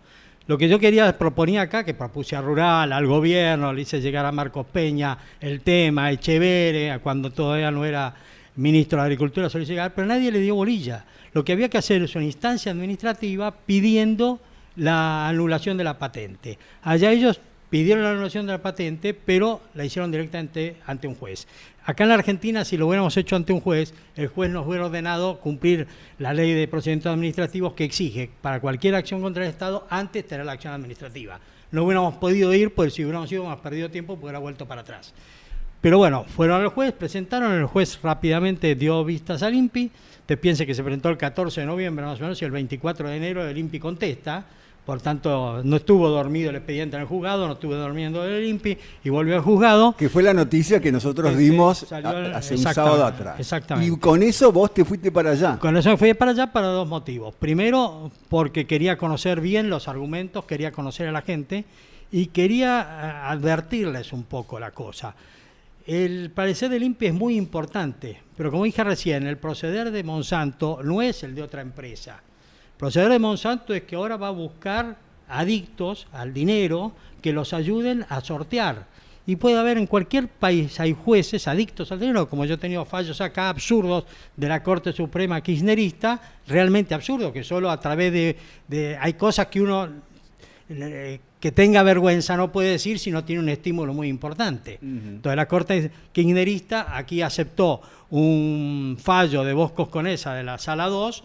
Lo que yo proponía acá, que propuse a Rural, al gobierno, le hice llegar a Marcos Peña el tema, a Echeverre, cuando todavía no era ministro de Agricultura, se lo hice llegar, pero nadie le dio bolilla. Lo que había que hacer es una instancia administrativa pidiendo la anulación de la patente. Allá ellos pidieron la anulación de la patente, pero la hicieron directamente ante un juez. Acá en la Argentina, si lo hubiéramos hecho ante un juez, el juez nos hubiera ordenado cumplir la ley de procedimientos administrativos que exige para cualquier acción contra el Estado antes tener la acción administrativa. No hubiéramos podido ir, pues si hubiéramos ido, hubiéramos perdido tiempo, porque hubiera vuelto para atrás. Pero bueno, fueron al juez, presentaron, el juez rápidamente dio vistas al INPI. Te piense que se presentó el 14 de noviembre más o menos y el 24 de enero el INPI contesta. Por tanto, no estuvo dormido el expediente en el juzgado, no estuvo durmiendo el INPI y volvió al juzgado. Que fue la noticia que nosotros dimos hace un sábado atrás. Exactamente. Y con eso vos te fuiste para allá. Con eso me fui para allá para dos motivos. Primero, porque quería conocer bien los argumentos, quería conocer a la gente y quería advertirles un poco la cosa. El parecer del INPI es muy importante, pero como dije recién, el proceder de Monsanto no es el de otra empresa. El proceder de Monsanto es que ahora va a buscar adictos al dinero que los ayuden a sortear. Y puede haber en cualquier país, hay jueces adictos al dinero, como yo he tenido fallos acá absurdos de la Corte Suprema kirchnerista, realmente absurdos, que solo a través de hay cosas que uno que tenga vergüenza no puede decir si no tiene un estímulo muy importante. Entonces la Corte kirchnerista aquí aceptó un fallo de Boscos Conesa de la Sala 2,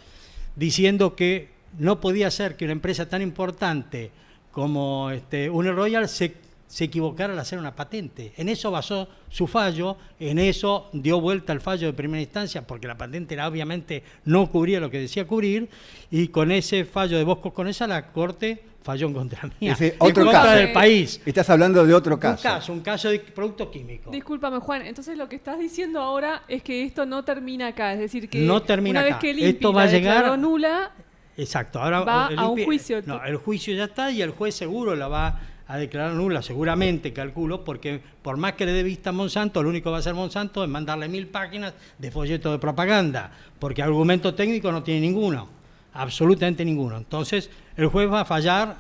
diciendo que no podía ser que una empresa tan importante como Uniroyal se equivocara al hacer una patente. En eso basó su fallo, en eso dio vuelta el fallo de primera instancia, porque la patente obviamente no cubría lo que decía cubrir, y con ese fallo de Boscos Conesa la Corte falló en contra mía. Otro caso del país. Estás hablando de otro caso. Un caso de producto químico. Discúlpame, Juan, entonces lo que estás diciendo ahora es que esto no termina acá, es decir, que no termina una acá. vez que el INPI Esto va a llegar nula, exacto, ahora va a un juicio. No, el juicio ya está y el juez seguro la va a declarar nula, seguramente, calculo, porque por más que le dé vista a Monsanto, lo único que va a hacer Monsanto es mandarle 1000 páginas de folleto de propaganda, porque argumento técnico no tiene ninguno, absolutamente ninguno. Entonces, el juez va a fallar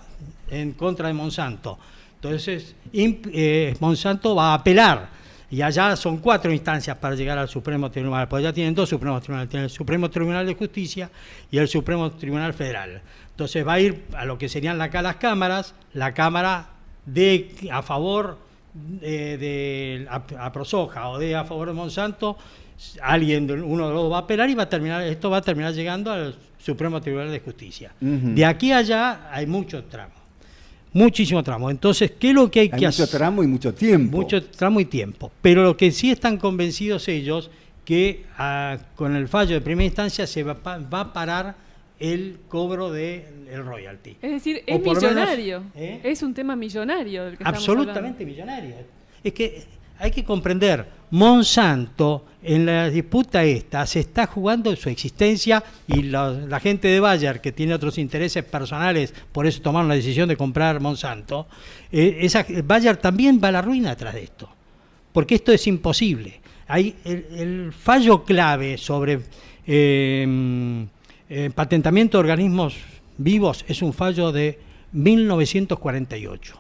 en contra de Monsanto. Entonces, Monsanto va a apelar, y allá son 4 instancias para llegar al Supremo Tribunal, porque ya tienen 2 Supremos Tribunales, tienen el Supremo Tribunal de Justicia y el Supremo Tribunal Federal. Entonces va a ir a lo que serían acá las cámaras, la Cámara a favor de Prosoja o a favor de Monsanto, uno de los dos va a apelar y esto va a terminar llegando al Supremo Tribunal de Justicia. De aquí a allá hay mucho tramo, muchísimo tramo. Entonces, ¿qué es lo que hay que hacer? Mucho tramo y mucho tiempo. Mucho tramo y tiempo. Pero lo que sí están convencidos ellos, que con el fallo de primera instancia se va a parar el cobro del royalty. Es decir, es millonario. Es un tema millonario. Del que absolutamente millonario. Es que hay que comprender, Monsanto en la disputa esta se está jugando su existencia y la gente de Bayer, que tiene otros intereses personales, por eso tomaron la decisión de comprar Monsanto, Bayer también va a la ruina atrás de esto, porque esto es imposible. Hay el fallo clave sobre patentamiento de organismos vivos es un fallo de 1948,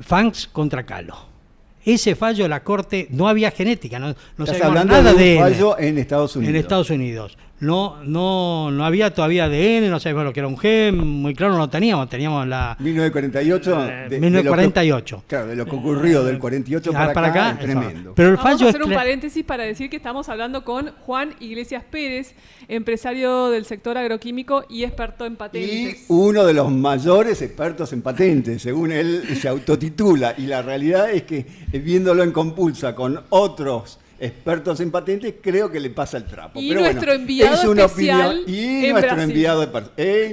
Fangs contra Kahlo. Ese fallo la Corte, no había genética, no sabíamos nada de un fallo en Estados Unidos. En Estados Unidos. No había todavía ADN, no sabíamos lo que era un gen, muy claro no lo teníamos la... 1948. 1948. Claro, de lo que ocurrió del 48 para acá es tremendo. Pero el Vamos fallo a hacer un paréntesis para decir que estamos hablando con Juan Iglesias Pérez, empresario del sector agroquímico y experto en patentes. Y uno de los mayores expertos en patentes, según él se autotitula. Y la realidad es que, viéndolo en compulsa con otros expertos en patentes, creo que le pasa el trapo. Y pero nuestro bueno, enviado es una especial opinión. Y en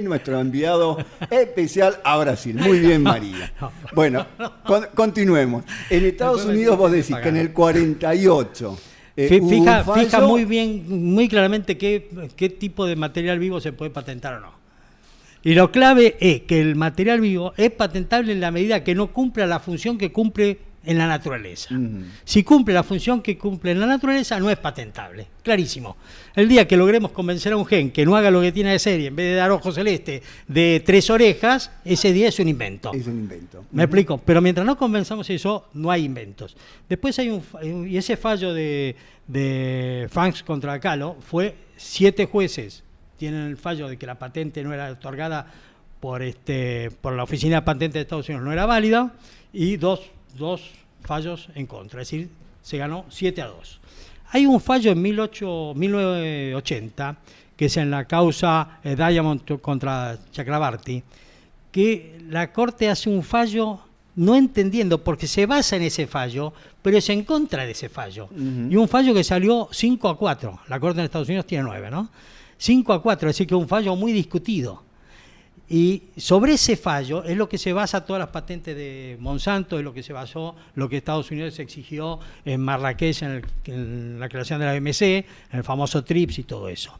nuestro enviado especial a Brasil. Muy bien, María. Bueno, continuemos. En Estados Unidos vos decís que en el 48... Fija muy claramente qué tipo de material vivo se puede patentar o no. Y lo clave es que el material vivo es patentable en la medida que no cumpla la función que cumple en la naturaleza. Si cumple la función que cumple en la naturaleza, no es patentable. Clarísimo. El día que logremos convencer a un gen que no haga lo que tiene que ser y en vez de dar ojo celeste de 3 orejas, ese día es un invento. Es un invento. ¿Me explico? Pero mientras no convenzamos eso, no hay inventos. Después hay y ese fallo de Fangs contra Kahlo fue 7 jueces. Tienen el fallo de que la patente no era otorgada por la Oficina de Patentes de Estados Unidos, no era válida, y dos fallos en contra, es decir, se ganó 7-2. Hay un fallo en 1980, que es en la causa Diamond contra Chakrabarty, que la Corte hace un fallo no entendiendo, porque se basa en ese fallo, pero es en contra de ese fallo. Y un fallo que salió 5-4, la Corte en Estados Unidos tiene 9, ¿no? 5-4, es decir, que es un fallo muy discutido. Y sobre ese fallo es lo que se basa todas las patentes de Monsanto, es lo que se basó, lo que Estados Unidos exigió en Marrakech en la creación de la OMC, en el famoso TRIPS y todo eso.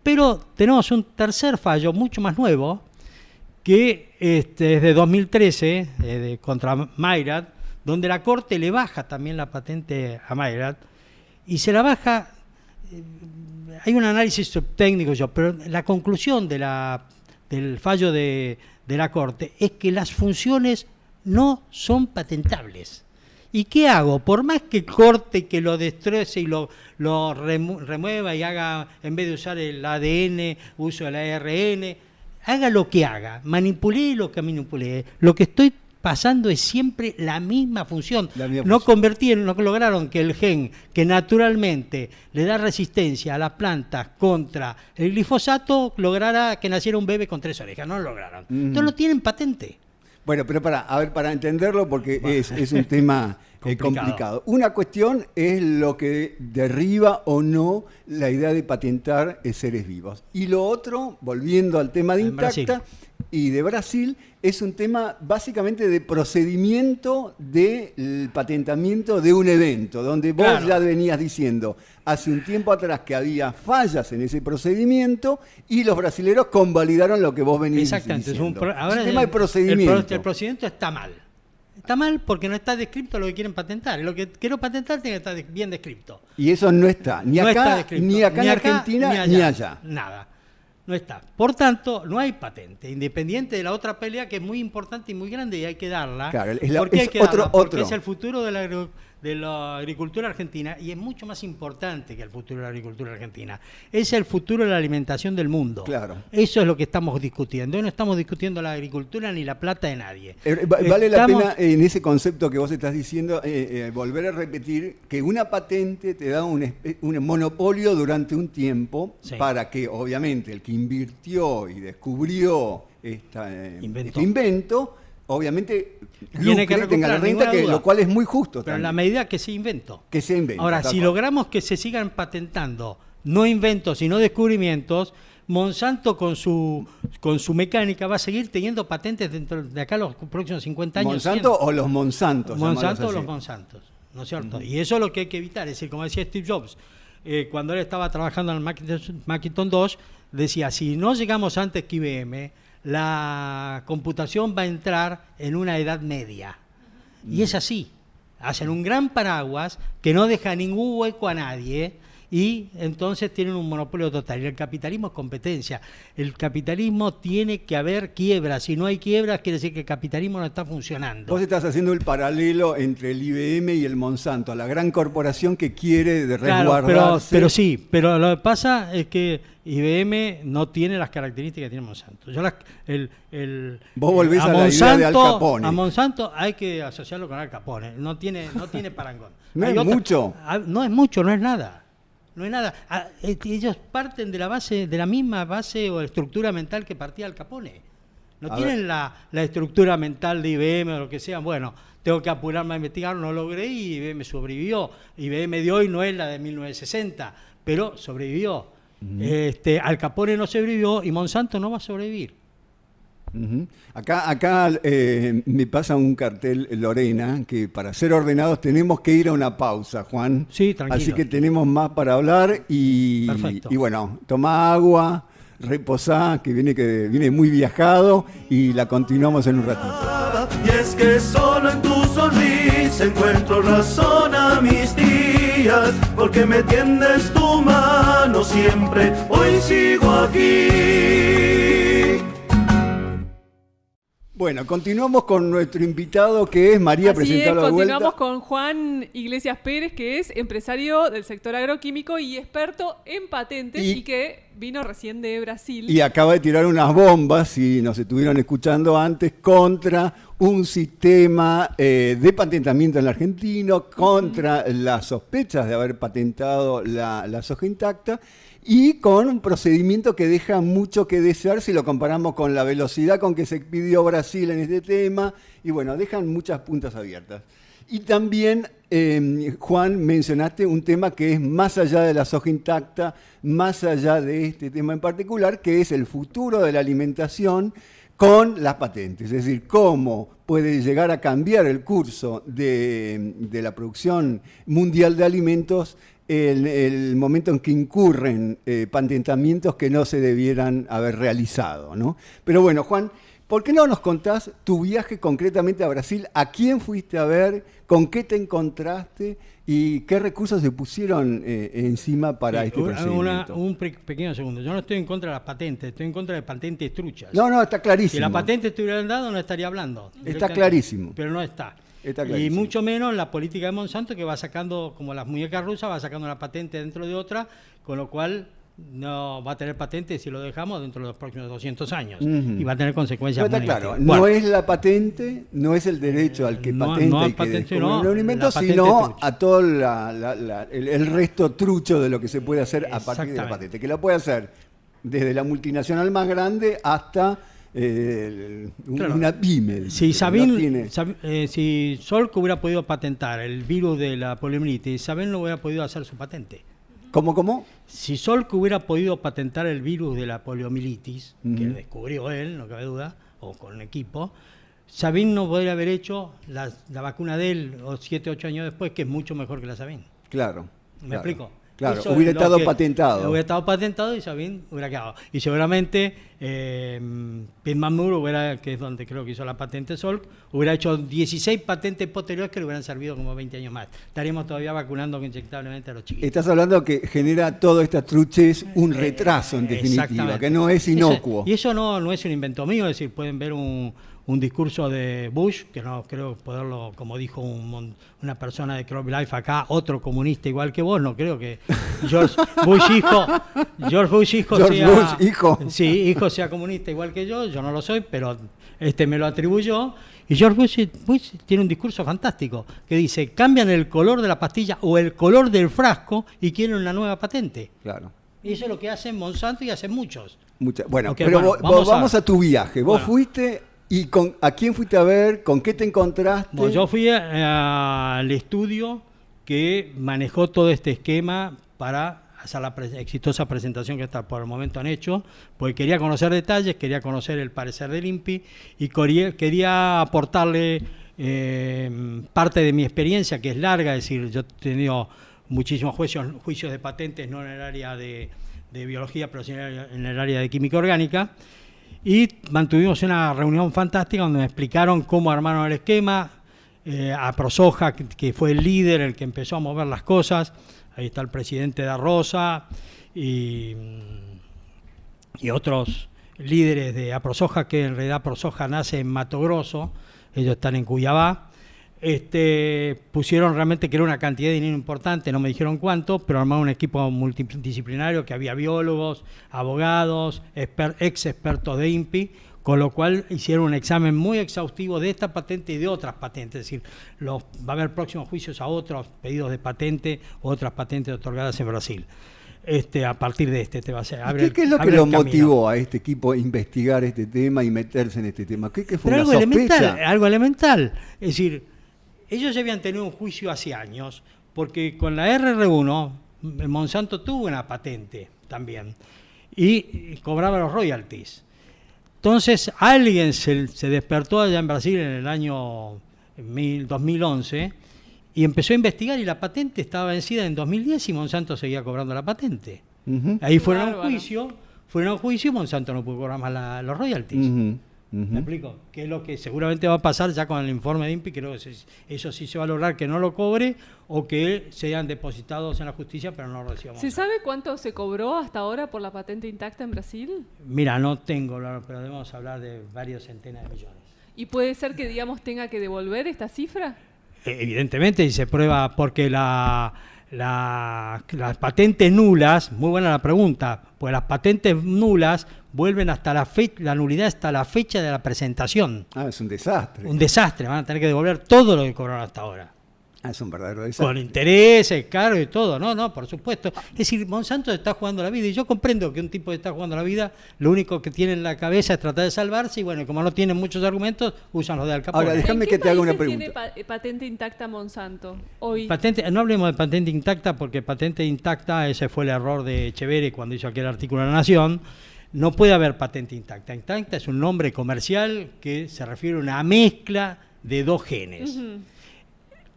Pero tenemos un tercer fallo mucho más nuevo, que es de 2013, contra Mayrad, donde la Corte le baja también la patente a Mayrad, y se la baja, hay un análisis técnico, pero la conclusión del fallo de la Corte es que las funciones no son patentables. ¿Y qué hago? Por más que corte, que lo destroce y lo remueva y haga, en vez de usar el ADN, uso el ARN, haga lo que haga, manipule lo que manipule, lo que estoy pasando es siempre la misma función. No lograron que el gen que naturalmente le da resistencia a las plantas contra el glifosato lograra que naciera un bebé con 3 orejas. No lo lograron. Entonces no tienen patente. Bueno, pero para entenderlo, porque es un tema complicado. Una cuestión es lo que derriba o no la idea de patentar seres vivos. Y lo otro, volviendo al tema de Intacta y de Brasil, es un tema básicamente de procedimiento del patentamiento de un evento, donde vos ya venías diciendo hace un tiempo atrás que había fallas en ese procedimiento y los brasileros convalidaron lo que vos venías diciendo. Exactamente. Es un tema de procedimiento. El procedimiento está mal. Está mal porque no está descrito lo que quieren patentar. Lo que quiero patentar tiene que estar bien descrito. Y eso no está, ni acá en Argentina, ni allá. Nada. No está. Por tanto, no hay patente, independiente de la otra pelea que es muy importante y muy grande y hay que darla. Claro, porque es el futuro de la agricultura argentina y es mucho más importante que el futuro de la agricultura argentina. Es el futuro de la alimentación del mundo. Claro. Eso es lo que estamos discutiendo. Hoy no estamos discutiendo la agricultura ni la plata de nadie. Vale la pena en ese concepto que vos estás diciendo volver a repetir que una patente te da un monopolio durante un tiempo para que obviamente el que invirtió y descubrió este invento obviamente tenga la renta, lo cual es muy justo. Pero en la medida que sea invento. Que sea invento. Ahora, si logramos que se sigan patentando no inventos, sino descubrimientos, Monsanto con su mecánica va a seguir teniendo patentes dentro de acá los próximos 50 años. ¿Monsanto o los Monsantos? Monsanto o los Monsantos. ¿no es cierto? Y eso es lo que hay que evitar. Es decir, como decía Steve Jobs, cuando él estaba trabajando en el Macintosh 2, decía, si no llegamos antes que IBM, la computación va a entrar en una edad media. Y es así. Hacen un gran paraguas que no deja ningún hueco a nadie y entonces tienen un monopolio total. Y el capitalismo es competencia. El capitalismo tiene que haber quiebras. Si no hay quiebras, quiere decir que el capitalismo no está funcionando. Vos estás haciendo el paralelo entre el IBM y el Monsanto, la gran corporación que quiere resguardarse. Claro, pero lo que pasa es que IBM no tiene las características que tiene Monsanto. Vos volvés a la idea de Al Capone. A Monsanto hay que asociarlo con Al Capone. No tiene parangón. No es mucho. No es mucho, no es nada. No es nada. Ellos parten de la misma base o estructura mental que partía Al Capone. No tienen la estructura mental de IBM o lo que sea. Bueno, tengo que apurarme a investigar, no logré y IBM sobrevivió. IBM de hoy no es la de 1960, pero sobrevivió. Al Capone no sobrevivió y Monsanto no va a sobrevivir. Acá me pasa un cartel, Lorena, que para ser ordenados tenemos que ir a una pausa, Juan. Sí, tranquilo. Así que tenemos más para hablar y bueno, toma agua, reposá, que viene muy viajado y la continuamos en un ratito. Y es que solo en tu sonrisa encuentro razón a mis días, porque me tiendes tu mano siempre, hoy sigo aquí. Bueno, continuamos con nuestro invitado que es María. Así presentado es, de vuelta. continuamos con Juan Iglesias Pérez, que es empresario del sector agroquímico y experto en patentes y que vino recién de Brasil. Y acaba de tirar unas bombas, si nos estuvieron escuchando antes, contra un sistema de patentamiento en el argentino, contra las sospechas de haber patentado la soja intacta, y con un procedimiento que deja mucho que desear si lo comparamos con la velocidad con que se pidió Brasil en este tema, y bueno, dejan muchas puntas abiertas. Y también, Juan, mencionaste un tema que es más allá de la soja intacta, más allá de este tema en particular, que es el futuro de la alimentación con las patentes, es decir, cómo puede llegar a cambiar el curso de la producción mundial de alimentos en el momento en que incurren patentamientos que no se debieran haber realizado, ¿no? Pero bueno, Juan, ¿por qué no nos contás tu viaje concretamente a Brasil? ¿A quién fuiste a ver? ¿Con qué te encontraste? ¿Y qué recursos se pusieron encima para este procedimiento? Un pequeño segundo. Yo no estoy en contra de las patentes, estoy en contra de patentes truchas. No, está clarísimo. Si la patente estuviera dado, no estaría hablando. Está clarísimo. Pero no está. Y mucho menos la política de Monsanto, que va sacando, como las muñecas rusas, va sacando una patente dentro de otra, con lo cual no va a tener patente si lo dejamos dentro de los próximos 200 años. Y va a tener consecuencias muy claro, no es la patente, no es el derecho al que patenta y que descubre un alimento, sino a todo el resto trucho de lo que se puede hacer a partir de la patente, que la puede hacer desde la multinacional más grande hasta una pyme. Si si Salk hubiera podido patentar el virus de la poliomielitis, Sabin no hubiera podido hacer su patente. ¿Cómo? Si Salk hubiera podido patentar el virus de la poliomielitis, que descubrió él, no cabe duda, o con un equipo, Sabin no podría haber hecho la vacuna de él 7 o 8 años después, que es mucho mejor que la Sabin. Claro. ¿Me explico? Claro, hubiera estado patentado. Hubiera estado patentado y Sabin hubiera quedado. Y seguramente Pittman Moore, que es donde creo que hizo la patente Salk, hubiera hecho 16 patentes posteriores que le hubieran servido como 20 años más. Estaríamos todavía vacunando inyectablemente a los chiquitos. Estás hablando que genera toda esta truchez un retraso, en definitiva, que no es inocuo. Y eso no es un invento mío, es decir, pueden ver un discurso de Bush, que no creo poderlo, como dijo una persona de CropLife acá, otro comunista igual que vos, no creo que George Bush hijo sea comunista igual que yo no lo soy, pero me lo atribuyó. Y George Bush tiene un discurso fantástico, que dice, cambian el color de la pastilla o el color del frasco y quieren una nueva patente. Claro. Y eso es lo que hacen Monsanto y hacen muchos. Vamos a tu viaje. Vos fuiste... ¿Y a quién fuiste a ver? ¿Con qué te encontraste? Yo fui al estudio que manejó todo este esquema para hacer la exitosa presentación que hasta por el momento han hecho, porque quería conocer detalles, quería conocer el parecer del INPI y quería aportarle parte de mi experiencia, que es larga, es decir, yo he tenido muchísimos juicios de patentes, no en el área de biología, pero sí en el área de química orgánica, y mantuvimos una reunión fantástica donde me explicaron cómo armaron el esquema, a Prosoja, que fue el líder, el que empezó a mover las cosas. Ahí está el presidente de Rosa y otros líderes de Aprosoja, que en realidad Aprosoja nace en Mato Grosso, ellos están en Cuyabá. Pusieron realmente que era una cantidad de dinero importante, no me dijeron cuánto, pero armaron un equipo multidisciplinario que había biólogos, abogados, ex expertos de INPI, con lo cual hicieron un examen muy exhaustivo de esta patente y de otras patentes, es decir, va a haber próximos juicios a otros pedidos de patente o otras patentes otorgadas en Brasil. A partir de te va a ser, ¿Qué es lo que lo motivó a este equipo a investigar este tema y meterse en este tema? ¿Qué fue una sospecha? Algo elemental, es decir, ellos ya habían tenido un juicio hace años, porque con la RR1 Monsanto tuvo una patente también y cobraba los royalties. Entonces alguien se despertó allá en Brasil en el año 2011 y empezó a investigar, y la patente estaba vencida en 2010 y Monsanto seguía cobrando la patente. Ahí fueron a un juicio y Monsanto no pudo cobrar más los royalties. ¿Me explico? Que es lo que seguramente va a pasar ya con el informe de INPI, creo que eso sí se va a lograr, que no lo cobre o que sean depositados en la justicia pero no recibamos. ¿Se sabe cuánto se cobró hasta ahora por la patente intacta en Brasil? Mira, no tengo, pero debemos hablar de varios centenas de millones. ¿Y puede ser que, digamos, tenga que devolver esta cifra? Evidentemente, y se prueba porque las patentes nulas, muy buena la pregunta, pues las patentes nulas vuelven hasta la nulidad hasta la fecha de la presentación. Es un desastre. Un desastre, van a tener que devolver todo lo que cobraron hasta ahora. Es un verdadero desastre. Con intereses, cargos y todo. No, por supuesto. Es decir, Monsanto está jugando la vida, y yo comprendo que un tipo que está jugando la vida, lo único que tiene en la cabeza es tratar de salvarse, y bueno, como no tienen muchos argumentos, usan los de Al Capone. Ahora, déjame que te haga una pregunta. ¿Tiene patente intacta Monsanto hoy? No hablemos de patente intacta, porque patente intacta, ese fue el error de Echeverri cuando hizo aquel artículo en La Nación. No puede haber patente intacta. Intacta es un nombre comercial que se refiere a una mezcla de dos genes.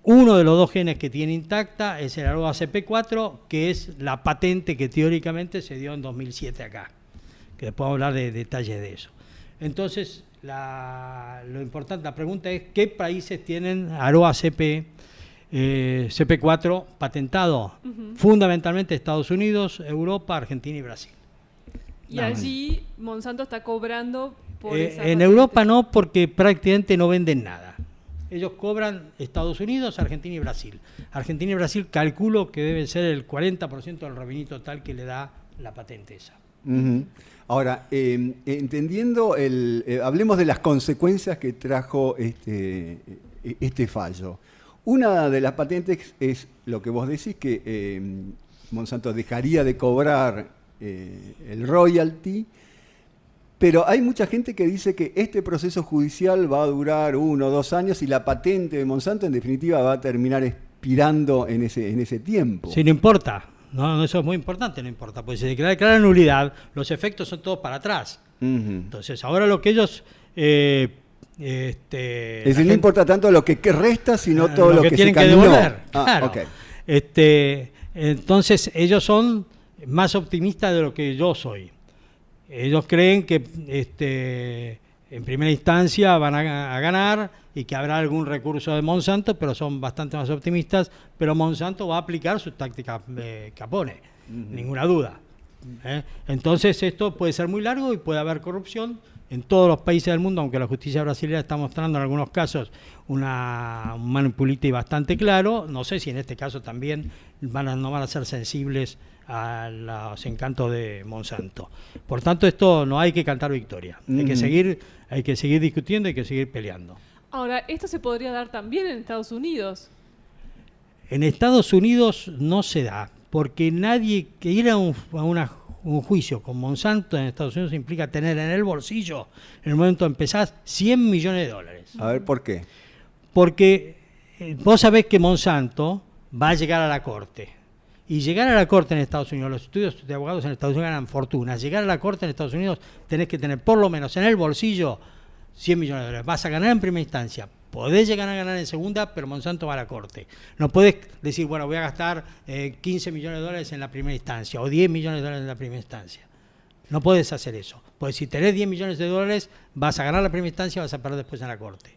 Uno de los dos genes que tiene intacta es el AROA-CP4, que es la patente que teóricamente se dio en 2007 acá, que después vamos a hablar de detalles de eso. Entonces, lo importante, la pregunta es, ¿qué países tienen AROA-CP4 patentado? Fundamentalmente Estados Unidos, Europa, Argentina y Brasil. Y allí Monsanto está cobrando por esa en Europa no, porque prácticamente no venden nada. Ellos cobran Estados Unidos, Argentina y Brasil. Argentina y Brasil calculo que debe ser el 40% del revenue total que le da la patente esa. Ahora, entendiendo hablemos de las consecuencias que trajo este fallo. Una de las patentes es lo que vos decís, que Monsanto dejaría de cobrar el royalty, pero hay mucha gente que dice que este proceso judicial va a durar 1 o 2 años y la patente de Monsanto en definitiva va a terminar expirando en ese tiempo. Sí, no importa. No, eso es muy importante, no importa, pues si se declara nulidad, los efectos son todos para atrás. Entonces, ahora lo que ellos... es decir, no importa tanto lo que resta, sino todo lo que tienen se que caminó. devolver. Claro. Okay. Entonces, ellos son más optimistas de lo que yo soy. Ellos creen que en primera instancia van a ganar y que habrá algún recurso de Monsanto, pero son bastante más optimistas, pero Monsanto va a aplicar su táctica Capone, ninguna duda. Entonces esto puede ser muy largo y puede haber corrupción en todos los países del mundo, aunque la justicia brasileña está mostrando en algunos casos un manipulite bastante claro. No sé si en este caso también no van a ser sensibles a los encantos de Monsanto. Por tanto, esto no hay que cantar victoria. Hay que seguir discutiendo, hay que seguir peleando. Ahora, ¿esto se podría dar también en Estados Unidos? En Estados Unidos no se da, porque nadie que ir a un juicio con Monsanto en Estados Unidos implica tener en el bolsillo, en el momento que empezás, $100 millones. A ver, ¿por qué? Porque vos sabés que Monsanto va a llegar a la corte. Y llegar a la corte en Estados Unidos, los estudios de abogados en Estados Unidos ganan fortunas. Llegar a la corte en Estados Unidos tenés que tener por lo menos en el bolsillo 100 millones de dólares. Vas a ganar en primera instancia. Podés llegar a ganar en segunda, pero Monsanto va a la corte. No podés decir, bueno, voy a gastar 15 millones de dólares en la primera instancia o 10 millones de dólares en la primera instancia. No podés hacer eso. Pues si tenés 10 millones de dólares, vas a ganar la primera instancia, vas a perder después en la corte.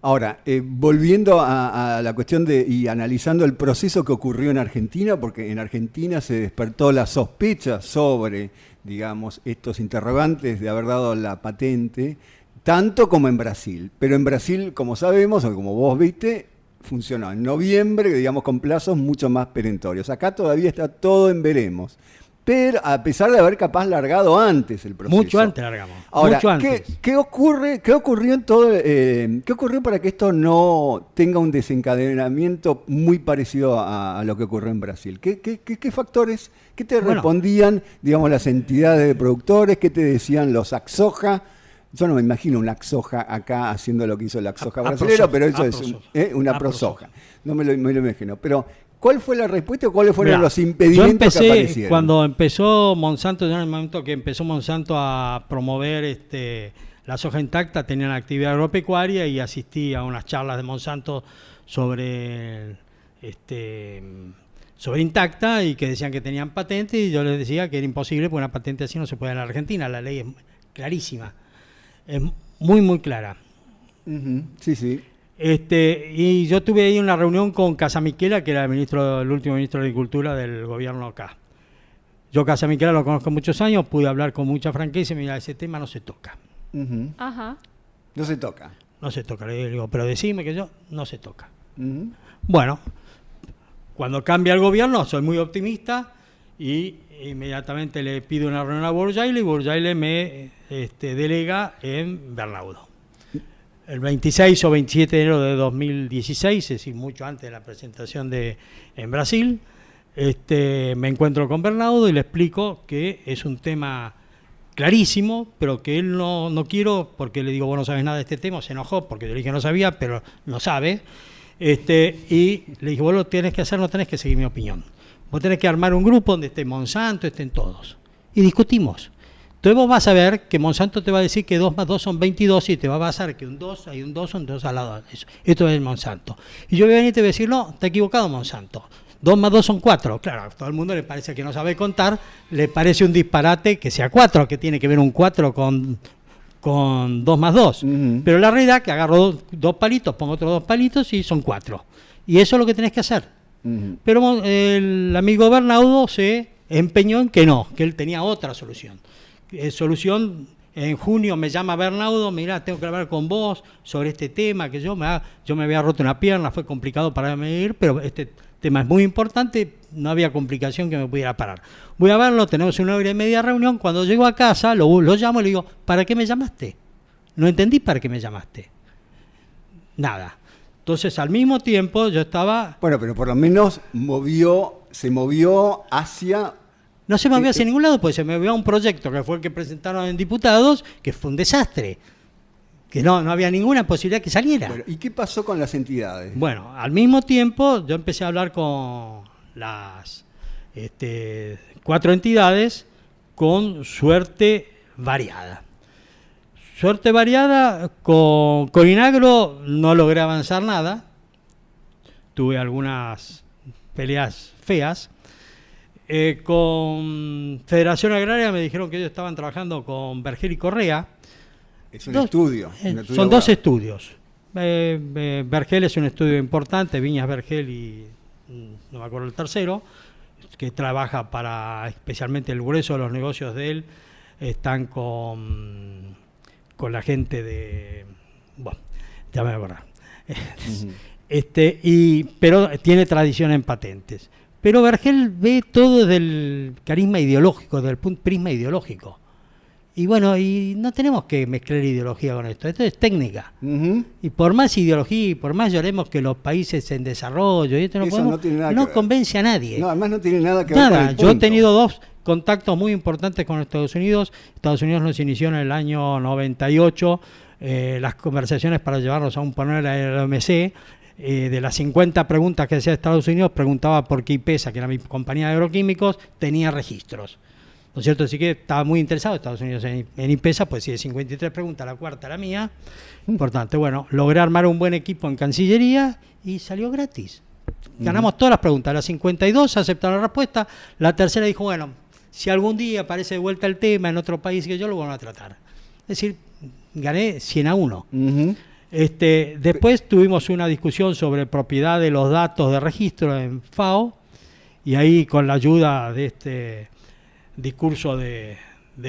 Ahora, volviendo a la cuestión y analizando el proceso que ocurrió en Argentina, porque en Argentina se despertó la sospecha sobre, digamos, estos interrogantes de haber dado la patente, tanto como en Brasil. Pero en Brasil, como sabemos, o como vos viste, funcionó en noviembre, digamos, con plazos mucho más perentorios. Acá todavía está todo en veremos. Pero a pesar de haber capaz largado antes el proceso. Mucho antes largamos. Ahora, mucho antes. ¿qué ocurrió en todo? ¿Qué ocurrió para que esto no tenga un desencadenamiento muy parecido a lo que ocurrió en Brasil? ¿Qué factores, qué te respondían, digamos, las entidades de productores? ¿Qué te decían los Axoja? Yo no me imagino un Axoja acá haciendo lo que hizo el Axoja brasileño, pero eso es una prosoja. No me lo imagino. Pero ¿cuál fue la respuesta o cuáles fueron los impedimentos que aparecieron? Cuando empezó Monsanto, en el momento que empezó Monsanto a promover la soja intacta, tenían actividad agropecuaria y asistí a unas charlas de Monsanto sobre intacta y que decían que tenían patente y yo les decía que era imposible porque una patente así no se puede en la Argentina. La ley es clarísima, es muy, muy clara. Sí, sí. Y yo tuve ahí una reunión con Casamiquela, que era el último ministro de Agricultura del gobierno acá. Yo Casamiquela lo conozco muchos años, pude hablar con mucha franqueza y me dijo, ese tema no se toca. Ajá. No se toca. No se toca, le digo, pero decime que no se toca. Bueno, cuando cambia el gobierno soy muy optimista y inmediatamente le pido una reunión a Burjaile y Burjaile me delega en Bernaudo. El 26 o 27 de enero de 2016, es decir, mucho antes de la presentación en Brasil, me encuentro con Bernaudo y le explico que es un tema clarísimo, pero que él no quiero, porque le digo, vos no sabes nada de este tema, se enojó, porque yo le dije que no sabía, pero no sabe, y le dije, vos lo tenés que hacer, no tenés que seguir mi opinión. Vos tenés que armar un grupo donde esté Monsanto, estén todos. Y discutimos. Entonces vos vas a ver que Monsanto te va a decir que 2 más 2 son 22 y te va a pasar que un 2, hay un 2, son 2 al lado de eso. Esto es Monsanto. Y yo voy a venir y te voy a decir, no, está equivocado Monsanto. 2 más 2 son 4. Claro, a todo el mundo le parece que no sabe contar, le parece un disparate que sea 4, que tiene que ver un 4 con 2 más 2. Pero la realidad es que agarro 2 palitos, pongo otros 2 palitos y son 4. Y eso es lo que tenés que hacer. Pero el amigo Bernaudo se empeñó en que no, que él tenía otra solución. En junio me llama Bernaudo, mirá, tengo que hablar con vos sobre este tema, que yo me había roto una pierna, fue complicado para mí ir, pero este tema es muy importante, no había complicación que me pudiera parar. Voy a verlo, tenemos una hora y media de reunión, cuando llego a casa lo llamo y le digo, ¿para qué me llamaste? No entendí para qué me llamaste. Nada. Entonces al mismo tiempo yo estaba... Bueno, pero por lo menos se movió hacia... No se movió hacia ningún lado, pues se movió a un proyecto que fue el que presentaron en diputados, que fue un desastre, que no había ninguna posibilidad que saliera. Bueno, ¿y qué pasó con las entidades? Bueno, al mismo tiempo yo empecé a hablar con las 4 entidades con suerte variada. Suerte variada, con Inagro no logré avanzar nada, tuve algunas peleas feas. Con Federación Agraria me dijeron que ellos estaban trabajando con Vergel y Correa. Es un estudio. Son 2 estudios. Vergel es un estudio importante, Viñas Vergel y no me acuerdo el tercero, que trabaja para especialmente el grueso de los negocios de él, están con la gente de... Bueno, ya me voy a acordar. Pero tiene tradición en patentes. Pero Vergel ve todo desde el carisma ideológico, desde el prisma ideológico. Y bueno, y no tenemos que mezclar ideología con esto es técnica. Y por más ideología y por más lloremos que los países en desarrollo, y esto no convence a nadie. No, además no tiene nada que ver con el punto. Yo he tenido 2 contactos muy importantes con Estados Unidos. Estados Unidos nos inició en el año 98 las conversaciones para llevarnos a un panel a la OMC. De las 50 preguntas que hacía Estados Unidos, preguntaba por qué IPESA, que era mi compañía de agroquímicos, tenía registros. ¿no es cierto? Así que estaba muy interesado Estados Unidos en IPESA, pues si de 53 preguntas, la cuarta era mía. Importante, bueno, logré armar un buen equipo en Cancillería y salió gratis. Ganamos todas las preguntas, las 52 aceptaron la respuesta, la tercera dijo, bueno, si algún día aparece de vuelta el tema en otro país que yo lo voy a tratar. Es decir, gané 100-1. Después tuvimos una discusión sobre propiedad de los datos de registro en FAO, y ahí con la ayuda de este discurso de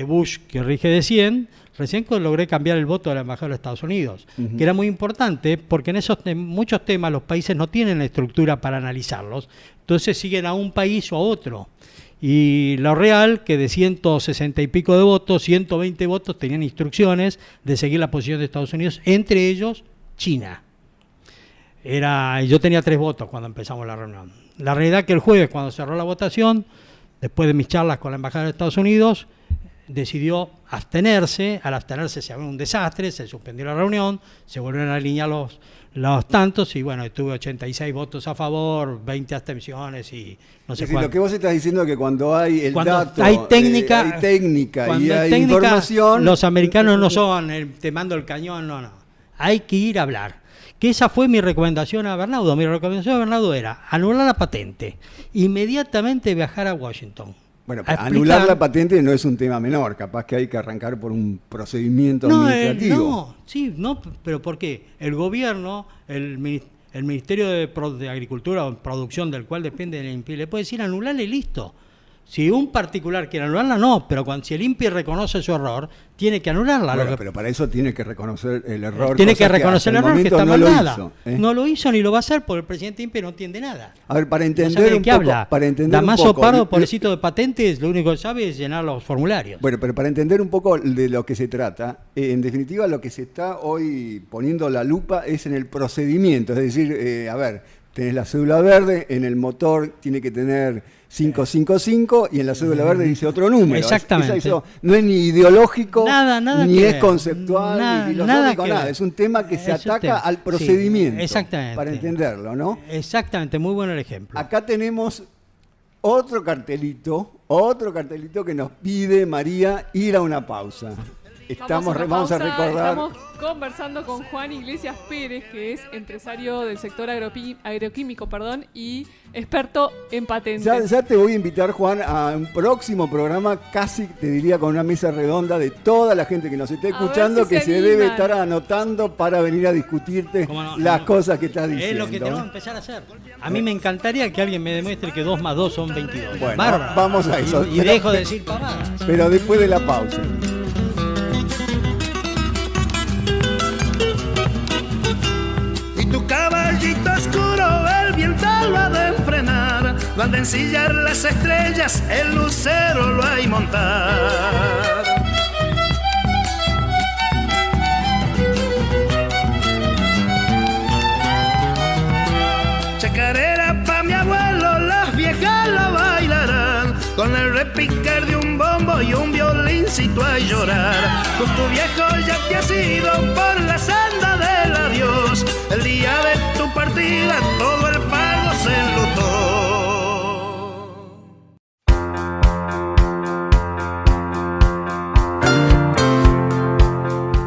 Bush que rige de 100, recién logré cambiar el voto de la Embajada de los Estados Unidos, que era muy importante porque en muchos temas los países no tienen la estructura para analizarlos, entonces siguen a un país o a otro. Y lo real, que de 160 y pico de votos, 120 votos tenían instrucciones de seguir la posición de Estados Unidos, entre ellos China. Yo tenía 3 votos cuando empezamos la reunión. La realidad que el jueves, cuando cerró la votación, después de mis charlas con la Embajada de Estados Unidos, decidió abstenerse. Al abstenerse se abrió un desastre, se suspendió la reunión, se volvieron a alinear los tantos y bueno, tuve 86 votos a favor, 20 abstenciones y no sé cuánto. Lo que vos estás diciendo es que cuando hay dato, hay técnica y hay información... Los americanos no son te mando el cañón, no. Hay que ir a hablar. Que esa fue mi recomendación a Bernardo. Mi recomendación a Bernardo era anular la patente, inmediatamente viajar a Washington. Bueno, anular la patente no es un tema menor, capaz que hay que arrancar por un procedimiento administrativo. Pero ¿por qué? El gobierno, el Ministerio de Agricultura o Producción, del cual depende del INPI, le puede decir anularle y listo. Si un particular quiere anularla, no, pero si el INPI reconoce su error, tiene que anularla. Bueno, pero para eso tiene que reconocer el error. Tiene que reconocer el error, que está mal dada. No lo hizo ni lo va a hacer porque el presidente INPI no entiende nada. A ver, para entender un poco... Damaso Pardo, pobrecito de patentes, lo único que sabe es llenar los formularios. Bueno, pero para entender un poco de lo que se trata, en definitiva lo que se está hoy poniendo la lupa es en el procedimiento. Es decir, tenés la cédula verde, en el motor tiene que tener 555 y en la cédula verde dice otro número. Exactamente. Eso no es ni ideológico, nada ni es conceptual, ni filosófico, nada. Es un tema que se ataca al procedimiento. Sí, exactamente. Para entenderlo, ¿no? Exactamente, muy bueno el ejemplo. Acá tenemos otro cartelito que nos pide, María, ir a una pausa. Vamos a recordar. Estamos conversando con Juan Iglesias Pérez, que es empresario del sector agroquímico, y experto en patentes. Ya te voy a invitar, Juan, a un próximo programa, casi te diría con una mesa redonda de toda la gente que nos esté escuchando, que se debe estar anotando para venir a discutirte las cosas que estás diciendo. Es lo que tenemos que empezar a hacer. A mí me encantaría que alguien me demuestre que 2 más 2 son 22. Bueno, vamos a eso. Y dejo de decir pavadas. Pero después de la pausa. Tu caballito oscuro, el viento lo ha de frenar, lo han de ensillar las estrellas, el lucero lo hay montar. Chacarera pa' mi abuelo, las viejas lo bailarán, con el repicar de un bombo y un violincito a llorar. Pues tu viejo ya te has ido por la senda del adiós, el día de tu partida todo el pago se enlutó.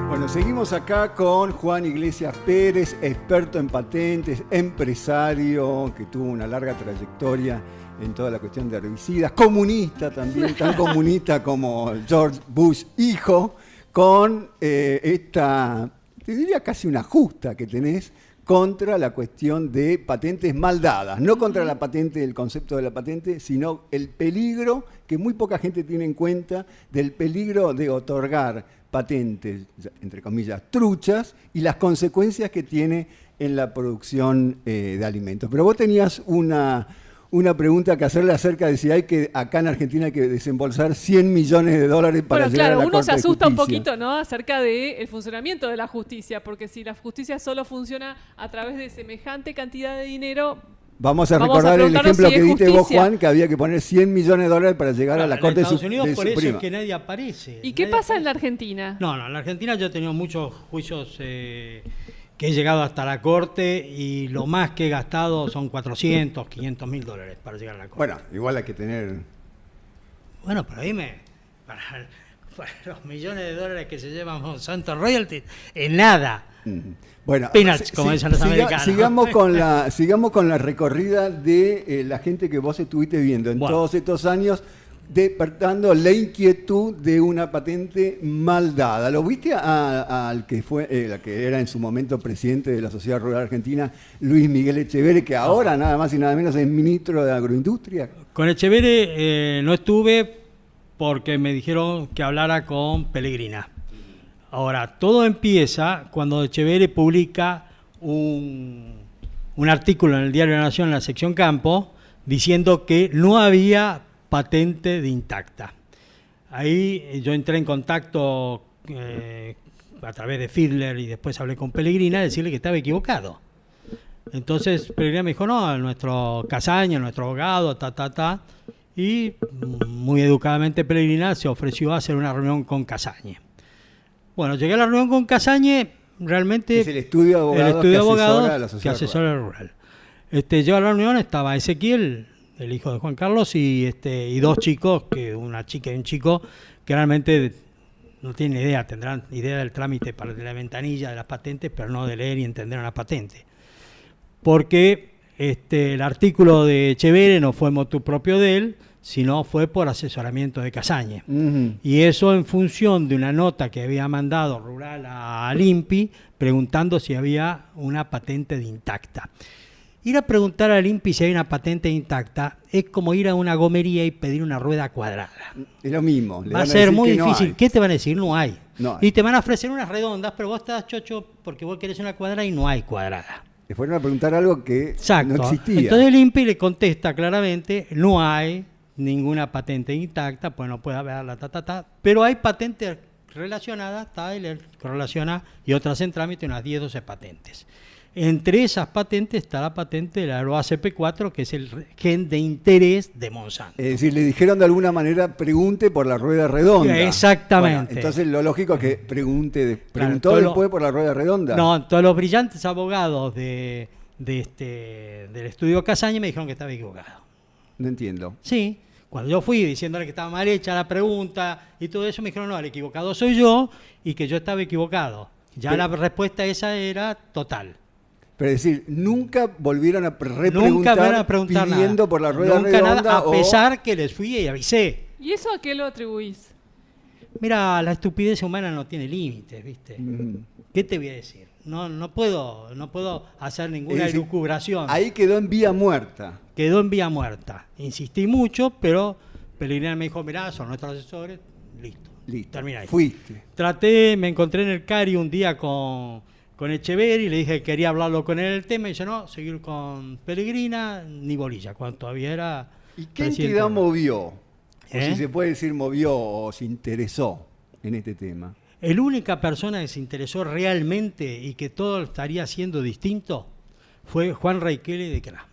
Bueno, seguimos acá con Juan Iglesias Pérez, experto en patentes, empresario que tuvo una larga trayectoria en toda la cuestión de herbicidas, comunista también, tan comunista como George Bush hijo, con esta, te diría casi una justa que tenés contra la cuestión de patentes mal dadas, no contra la patente, el concepto de la patente, sino el peligro que muy poca gente tiene en cuenta del peligro de otorgar patentes, entre comillas, truchas, y las consecuencias que tiene en la producción de alimentos. Pero vos tenías una pregunta que hacerle acerca de si hay que, acá en Argentina, hay que desembolsar $100 millones para llegar a la Corte de Justicia. Uno se asusta un poquito, ¿no?, acerca del funcionamiento de la justicia, porque si la justicia solo funciona a través de semejante cantidad de dinero... Vamos a recordar el ejemplo que diste vos, Juan, que había que poner $100 millones para llegar a la Corte de Suprema. En Estados Unidos por eso es que nadie aparece. ¿Y qué pasa en la Argentina? No, en la Argentina yo he tenido muchos juicios... que he llegado hasta la Corte y lo más que he gastado son $400, $500 mil para llegar a la Corte. Bueno, igual hay que tener... Bueno, pero dime, para los millones de dólares que se llevan Monsanto Royalties, en nada. Bueno, Peanuts, como dicen los americanos. Sigamos con la recorrida de la gente que vos estuviste viendo en todos estos años, despertando la inquietud de una patente mal dada. ¿Lo viste al que fue, la que era en su momento presidente de la Sociedad Rural Argentina, Luis Miguel Echeverri, que ahora nada más y nada menos es ministro de Agroindustria? Con Echeverri no estuve porque me dijeron que hablara con Pellegrina. Ahora, todo empieza cuando Echeverri publica un artículo en el Diario de la Nación, en la sección Campo, diciendo que no había patente de Intacta. Ahí yo entré en contacto a través de Fiedler y después hablé con Pellegrina a decirle que estaba equivocado. Entonces Pellegrina me dijo, no, nuestro Casaña, nuestro abogado, y muy educadamente Pellegrina se ofreció a hacer una reunión con Casaña. Bueno, llegué a la reunión con Casañe, realmente... Es el estudio de abogados que asesora rural. Yo a la reunión estaba Ezequiel, el hijo de Juan Carlos, y dos chicos, una chica y un chico, que realmente no tienen idea, tendrán idea del trámite de la ventanilla de las patentes, pero no de leer y entender una patente. Porque el artículo de Echeverri no fue motu propio de él, sino fue por asesoramiento de Casañe. Y eso en función de una nota que había mandado Rural al INPI preguntando si había una patente de Intacta. Ir a preguntar al INPI si hay una patente Intacta es como ir a una gomería y pedir una rueda cuadrada. Es lo mismo. Va a ser muy difícil. No, ¿qué te van a decir? No hay. No hay. Y te van a ofrecer unas redondas, pero vos estás chocho porque vos querés una cuadrada y no hay cuadrada. Te fueron a preguntar algo que no existía. Entonces el INPI le contesta claramente, no hay ninguna patente Intacta, pues no puede haberla, pero hay patentes relacionadas, Tyler relaciona, y otras en trámite, unas 10, 12 patentes. Entre esas patentes está la patente de la ACP4, que es el gen de interés de Monsanto. Es decir, le dijeron de alguna manera, pregunte por la rueda redonda. Exactamente. Bueno, entonces lo lógico es que preguntó después por la rueda redonda. No, todos los brillantes abogados del estudio Casaña me dijeron que estaba equivocado. No entiendo. Sí. Cuando yo fui diciéndole que estaba mal hecha la pregunta y todo eso, me dijeron, no, el equivocado soy yo y que yo estaba equivocado. La respuesta esa era total. Pero es decir, nunca volvieron a repreguntar pidiendo nada. Por la rueda nunca redonda. Nada, a pesar que les fui y avisé. ¿Y eso a qué lo atribuís? Mira, la estupidez humana no tiene límites, ¿viste? ¿Qué te voy a decir? No puedo hacer ninguna elucubración. Ahí quedó en vía muerta. Quedó en vía muerta. Insistí mucho, pero Pellegrina me dijo, mirá, son nuestros asesores, listo. Termina ahí. Fuiste. Me encontré en el CARI un día con Echeverri, le dije que quería hablarlo con él el tema, y dice, no, seguir con Pellegrina, ni bolilla, cuando todavía era... ¿Y qué entidad movió? O si se puede decir movió o se interesó en este tema. La única persona que se interesó realmente y que todo estaría siendo distinto fue Juan Reikele de CRA.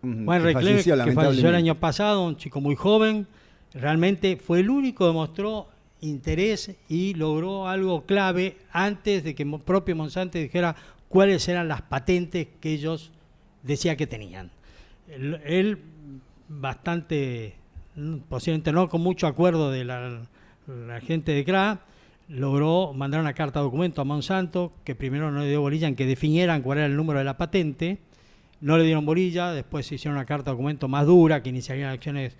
Juan Reikele, que falleció el año pasado, un chico muy joven, realmente fue el único que mostró interés y logró algo clave antes de que el propio Monsanto dijera cuáles eran las patentes que ellos decían que tenían. Él bastante, posiblemente no con mucho acuerdo de la gente de CRA, logró mandar una carta documento a Monsanto, que primero no le dio bolilla en que definieran cuál era el número de la patente, no le dieron bolilla, después se hicieron una carta documento más dura que iniciarían acciones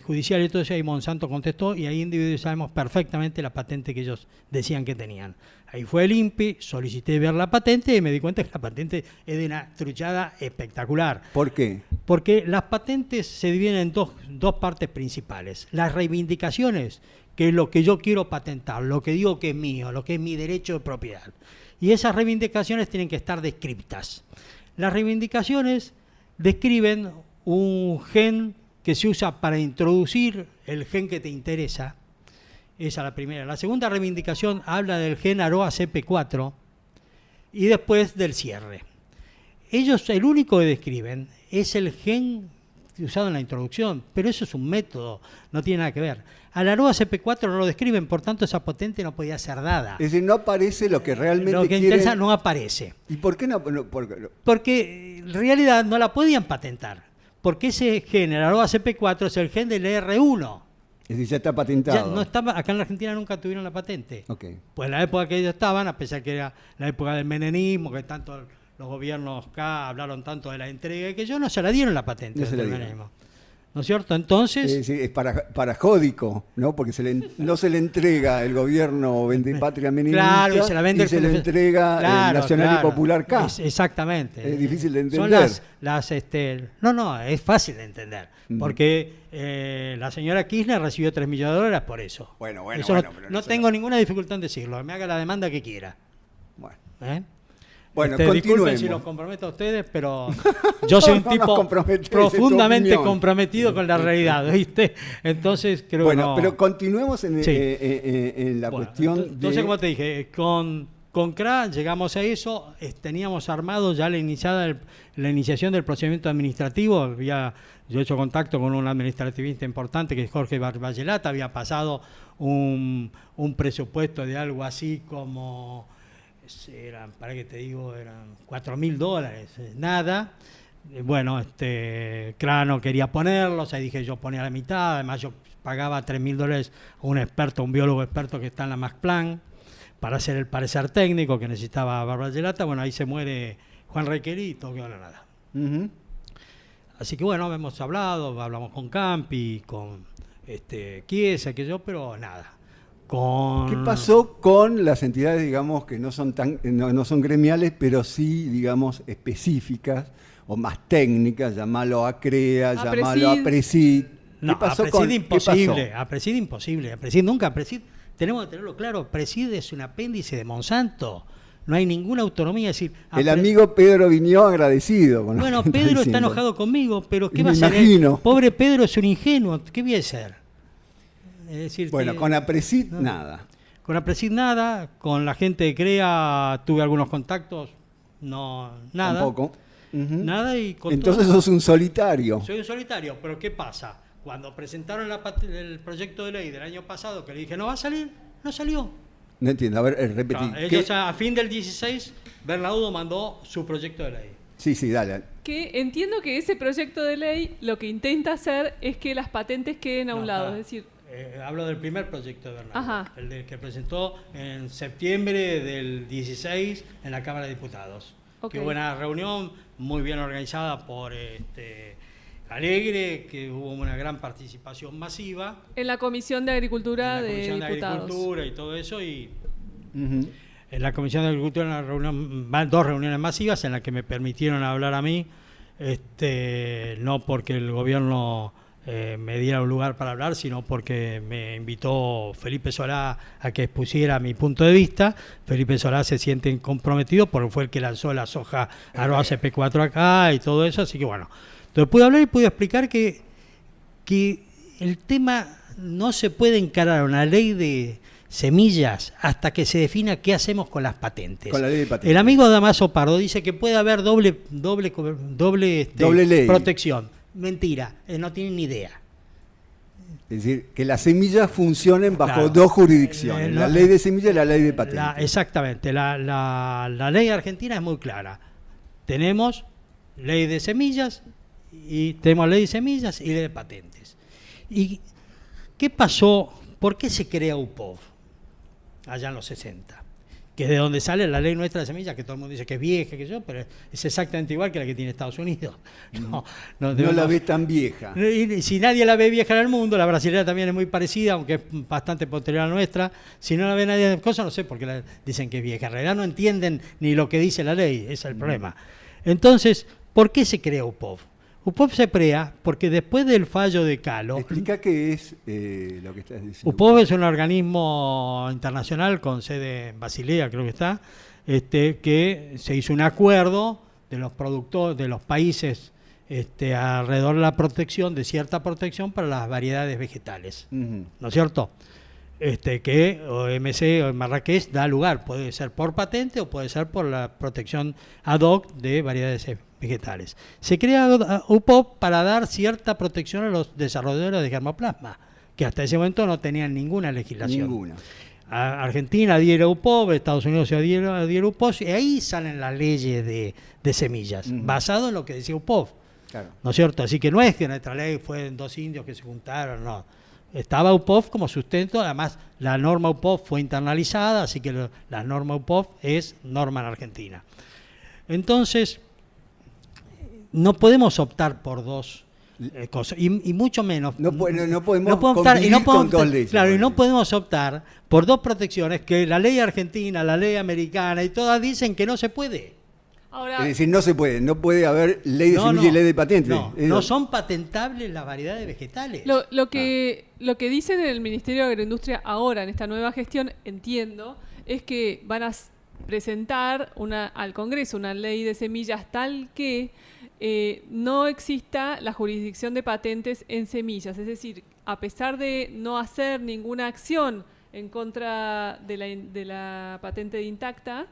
judiciales, entonces ahí Monsanto contestó y ahí individualmente sabemos perfectamente la patente que ellos decían que tenían. Ahí fue el INPI, solicité ver la patente y me di cuenta que la patente es de una truchada espectacular. ¿Por qué? Porque las patentes se dividen en dos partes principales. Las reivindicaciones, que es lo que yo quiero patentar, lo que digo que es mío, lo que es mi derecho de propiedad. Y esas reivindicaciones tienen que estar descriptas. Las reivindicaciones describen un gen que se usa para introducir el gen que te interesa. Esa es la primera. La segunda reivindicación habla del gen AROA-CP4 y después del cierre. Ellos, el único que describen es el gen usado en la introducción, pero eso es un método, no tiene nada que ver. Al AROA-CP4 no lo describen, por tanto esa patente no podía ser dada. Es decir, no aparece lo que realmente lo que quieren... interesa no aparece. ¿Y por qué no? Porque en realidad no la podían patentar, porque ese gen, el AROA-CP4, es el gen del R1. Es decir, ya está patentado. Ya no estaba, acá en la Argentina nunca tuvieron la patente. Okay. Pues en la época que ellos estaban, a pesar que era la época del menemismo, que tanto los gobiernos acá hablaron tanto de la entrega, y que ellos no se la dieron la patente No se la del dieron. menemismo. ¿No es cierto? Entonces... Sí, es parajódico, ¿no? Porque no se le entrega el gobierno Vendepatria menemista Claro, y se la vende le entrega el Nacional y Popular K. Exactamente. Es difícil de entender. Son No, es fácil de entender. Porque la señora Kirchner recibió $3 millones por eso. Bueno, eso pero no tengo ninguna dificultad en decirlo. Que me haga la demanda que quiera. Bueno, disculpen si los comprometo a ustedes, pero yo soy un tipo profundamente comprometido con la realidad, ¿viste? Entonces creo que no. Pero continuemos en la cuestión entonces, como te dije, con CRA llegamos a eso, teníamos armado ya la iniciación del procedimiento administrativo. Yo he hecho contacto con un administrativista importante que es Jorge Barballelata, había pasado un presupuesto de algo así como... eran $4.000, nada. Bueno, CRA no quería ponerlos, ahí dije yo ponía la mitad, además yo pagaba $3.000 a un experto, un biólogo experto que está en la Max Planck, para hacer el parecer técnico que necesitaba Barballelata. Bueno, ahí se muere Juan Requerito, que no nada. Así que bueno, hemos hablamos con Campi, con Chiesa, pero nada. ¿Qué pasó con las entidades, digamos, que no son gremiales, pero sí, digamos, específicas o más técnicas? Llamalo a CREA, llamalo a PRESID. No, a PRESID imposible. A PRESID imposible. A PRESID nunca. Tenemos que tenerlo claro. PRESID es un apéndice de Monsanto. No hay ninguna autonomía. Es decir, el amigo Pedro Viñó agradecido. Bueno, Pedro está enojado conmigo, pero ¿qué va a hacer? Pobre Pedro es un ingenuo. ¿Qué voy a hacer? Es decir, bueno, con APRESID nada. Con APRESID nada, con la gente de CREA tuve algunos contactos, nada. Tampoco. Nada y con entonces sos un solitario. Soy un solitario, pero ¿qué pasa? Cuando presentaron el proyecto de ley del año pasado, que le dije no va a salir, no salió. No entiendo, a ver, repetí. Ellos a fin del 16, Bernaudo mandó su proyecto de ley. Sí, dale. Que entiendo que ese proyecto de ley lo que intenta hacer es que las patentes queden a un lado, es decir... hablo del primer proyecto de Bernaudo, el que presentó en septiembre del 16 en la Cámara de Diputados. Que hubo una reunión muy bien organizada por Alegre, que hubo una gran participación masiva. En la Comisión de Agricultura de Diputados. En la Comisión de Agricultura y todo eso. En la Comisión de Agricultura dos reuniones masivas en las que me permitieron hablar a mí, no porque el gobierno me diera un lugar para hablar, sino porque me invitó Felipe Solá a que expusiera mi punto de vista. Felipe Solá se siente comprometido porque fue el que lanzó la soja CP4 acá y todo eso, así que bueno. Entonces pude hablar y pude explicar que el tema no se puede encarar una ley de semillas hasta que se defina qué hacemos con las patentes. Con la ley de patentes. El amigo Damaso Pardo dice que puede haber doble ley. Protección. Mentira, no tienen ni idea. Es decir, que las semillas funcionen bajo dos jurisdicciones, la ley de semillas y la ley de patentes. Exactamente, la ley argentina es muy clara. Tenemos ley de semillas y tenemos ley de semillas y ley de patentes. ¿Y qué pasó? ¿Por qué se crea UPOV allá en los 60? Que es de donde sale la ley nuestra de semillas, que todo el mundo dice que es vieja, pero es exactamente igual que la que tiene Estados Unidos. No la ves tan vieja. Y si nadie la ve vieja en el mundo, la brasileña también es muy parecida, aunque es bastante posterior a la nuestra. Si no la ve nadie, no sé por qué dicen que es vieja. En realidad no entienden ni lo que dice la ley, ese es el problema. Entonces, ¿por qué se crea UPOV? UPOV se crea porque después del fallo de Calo... Explica qué es lo que estás diciendo. UPOV es un organismo internacional con sede en Basilea, creo que está, que se hizo un acuerdo de los productores, de los países alrededor de la protección, de cierta protección para las variedades vegetales, ¿no es cierto? Que OMC o en Marrakech da lugar, puede ser por patente o puede ser por la protección ad hoc de variedades vegetales. Se crea UPOV para dar cierta protección a los desarrolladores de germoplasma, que hasta ese momento no tenían ninguna legislación. Ninguna. Argentina adhiere a UPOV, Estados Unidos se adhiere a UPOV, y ahí salen las leyes de semillas, basado en lo que decía UPOV. Claro. ¿No es cierto? Así que no es que nuestra ley fue en dos indios que se juntaron, no. estaba UPOF como sustento, además la norma UPOF fue internalizada, así que la norma UPOF es norma en Argentina. Entonces, no podemos optar por dos cosas, y mucho menos. No podemos optar, con dos leyes. Claro, y no podemos optar por dos protecciones que la ley argentina, la ley americana y todas dicen que no se puede. Ahora, es decir, no puede haber ley de semilla y ley de patente. No son patentables las variedades vegetales. Lo que dicen en el Ministerio de Agroindustria ahora, en esta nueva gestión, entiendo, es que van a presentar al Congreso una ley de semillas tal que no exista la jurisdicción de patentes en semillas. Es decir, a pesar de no hacer ninguna acción en contra de la patente de intacta,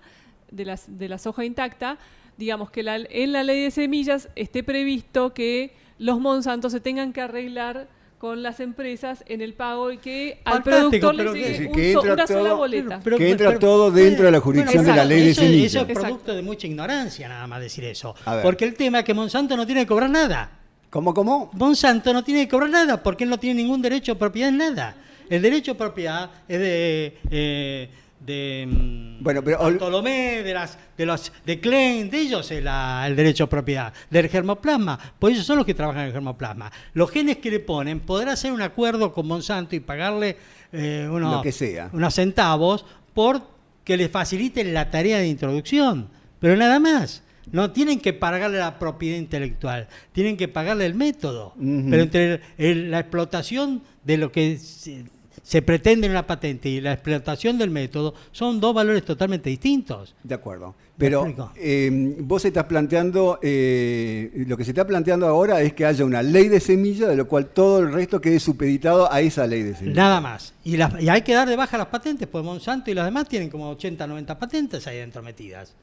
de la soja intacta, digamos que en la ley de semillas esté previsto que los Monsanto se tengan que arreglar con las empresas en el pago y que al productor le llegue una sola boleta. Que entra todo dentro de la jurisdicción de la ley de semillas. Eso es producto de mucha ignorancia, nada más decir eso. Porque el tema es que Monsanto no tiene que cobrar nada. ¿Cómo? Monsanto no tiene que cobrar nada porque él no tiene ningún derecho de propiedad en nada. El derecho de propiedad es de Bartolomé, de Klein, de ellos es el derecho de propiedad, del germoplasma, pues ellos son los que trabajan en el germoplasma. Los genes que le ponen, podrá hacer un acuerdo con Monsanto y pagarle lo que sea, unos centavos por que le faciliten la tarea de introducción, pero nada más. No tienen que pagarle la propiedad intelectual, tienen que pagarle el método. Pero entre la explotación de lo que se pretende en una patente y la explotación del método son dos valores totalmente distintos. De acuerdo. Pero vos estás planteando, lo que se está planteando ahora es que haya una ley de semilla, de lo cual todo el resto quede supeditado a esa ley de semilla. Nada más. Y hay que dar de baja las patentes, pues Monsanto y las demás tienen como 80, 90 patentes ahí dentro metidas.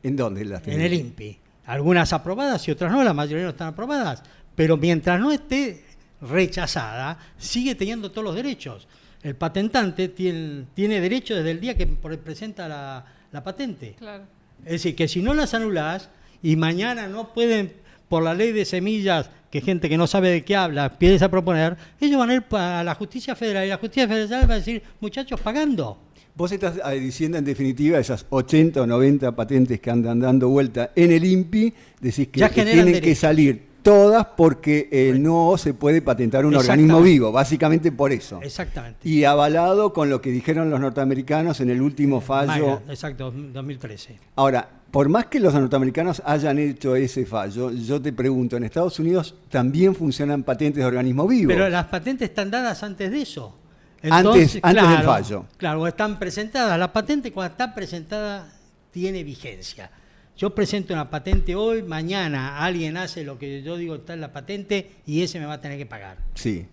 ¿En dónde las tienen? En el INPI. Algunas aprobadas y otras no, la mayoría no están aprobadas. Pero mientras no esté rechazada, sigue teniendo todos los derechos. El patentante tiene derecho desde el día que presenta la patente. Claro. Es decir, que si no las anulás y mañana no pueden, por la ley de semillas, que gente que no sabe de qué habla empieza a proponer, ellos van a ir a la justicia federal y la justicia federal va a decir, muchachos, pagando. Vos estás diciendo en definitiva esas 80 o 90 patentes que andan dando vuelta en el INPI, decís que tienen que salir todas porque no se puede patentar un organismo vivo, básicamente por eso. Exactamente. Y avalado con lo que dijeron los norteamericanos en el último fallo. Exacto, 2013. Ahora, por más que los norteamericanos hayan hecho ese fallo, yo te pregunto, ¿en Estados Unidos también funcionan patentes de organismos vivos? Pero las patentes están dadas antes de eso. Entonces, antes del fallo. Claro, están presentadas. La patente cuando está presentada tiene vigencia. Yo presento una patente hoy, mañana alguien hace lo que yo digo está en la patente y ese me va a tener que pagar. Sí.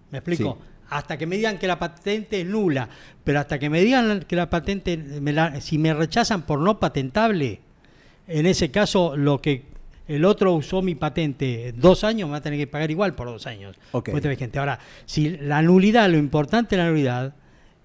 ¿Me explico? Sí. Hasta que me digan que la patente es nula, pero hasta que me digan que la patente, si me rechazan por no patentable, en ese caso lo que el otro usó mi patente 2 años, me va a tener que pagar igual por 2 años. Okay. Ahora, si la nulidad, lo importante de la nulidad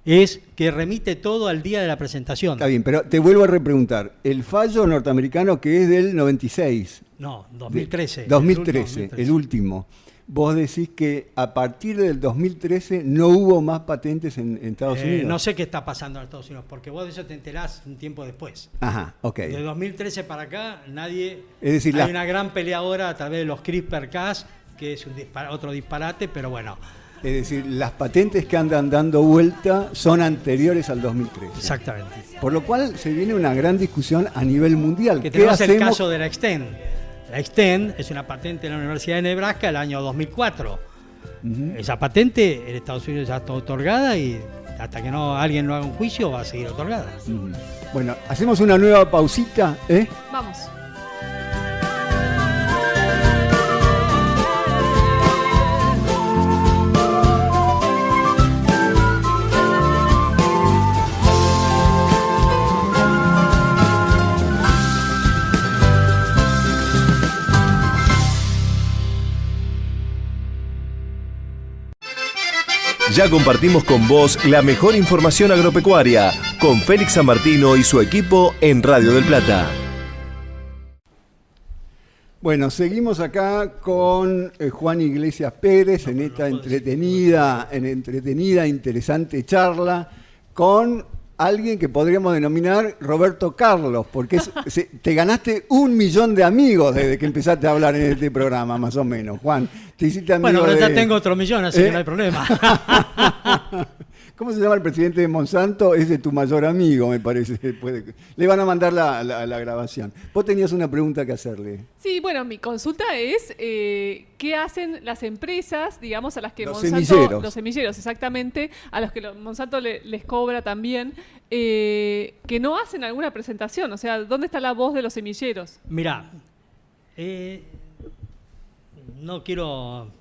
es que remite todo al día de la presentación. Está bien, pero te vuelvo a repreguntar. El fallo norteamericano que es del 96. No, 2013. 2013, el último. Vos decís que a partir del 2013 no hubo más patentes en Estados Unidos. No sé qué está pasando en Estados Unidos, porque vos de eso te enterás un tiempo después. Ajá, ok. De 2013 para acá, nadie... Es decir, hay una gran pelea ahora a través de los CRISPR-Cas, que es otro disparate, pero bueno. Es decir, las patentes que andan dando vuelta son anteriores al 2013. Exactamente. Por lo cual se viene una gran discusión a nivel mundial. Que tenemos el caso de la Extend. La Extend es una patente de la Universidad de Nebraska del año 2004. Esa patente en Estados Unidos ya está otorgada y hasta que alguien no haga un juicio va a seguir otorgada. Bueno, hacemos una nueva pausita, ¿eh? Vamos. Ya compartimos con vos la mejor información agropecuaria con Félix San Martino y su equipo en Radio del Plata. Bueno, seguimos acá con Juan Iglesias Pérez en esta entretenida, interesante charla con alguien que podríamos denominar Roberto Carlos, porque te ganaste 1 millón de amigos desde que empezaste a hablar en este programa, más o menos. Juan, te hiciste amigo Bueno, pero ya tengo otro millón, así que no hay problema. ¿Cómo se llama el presidente de Monsanto? Ese es tu mayor amigo, me parece. Le van a mandar la grabación. Vos tenías una pregunta que hacerle. Sí, bueno, mi consulta es ¿qué hacen las empresas, digamos, a las que los Monsanto... semilleros. Los semilleros, exactamente, a los que Monsanto les cobra también, que no hacen alguna presentación? O sea, ¿dónde está la voz de los semilleros? Mirá, no quiero...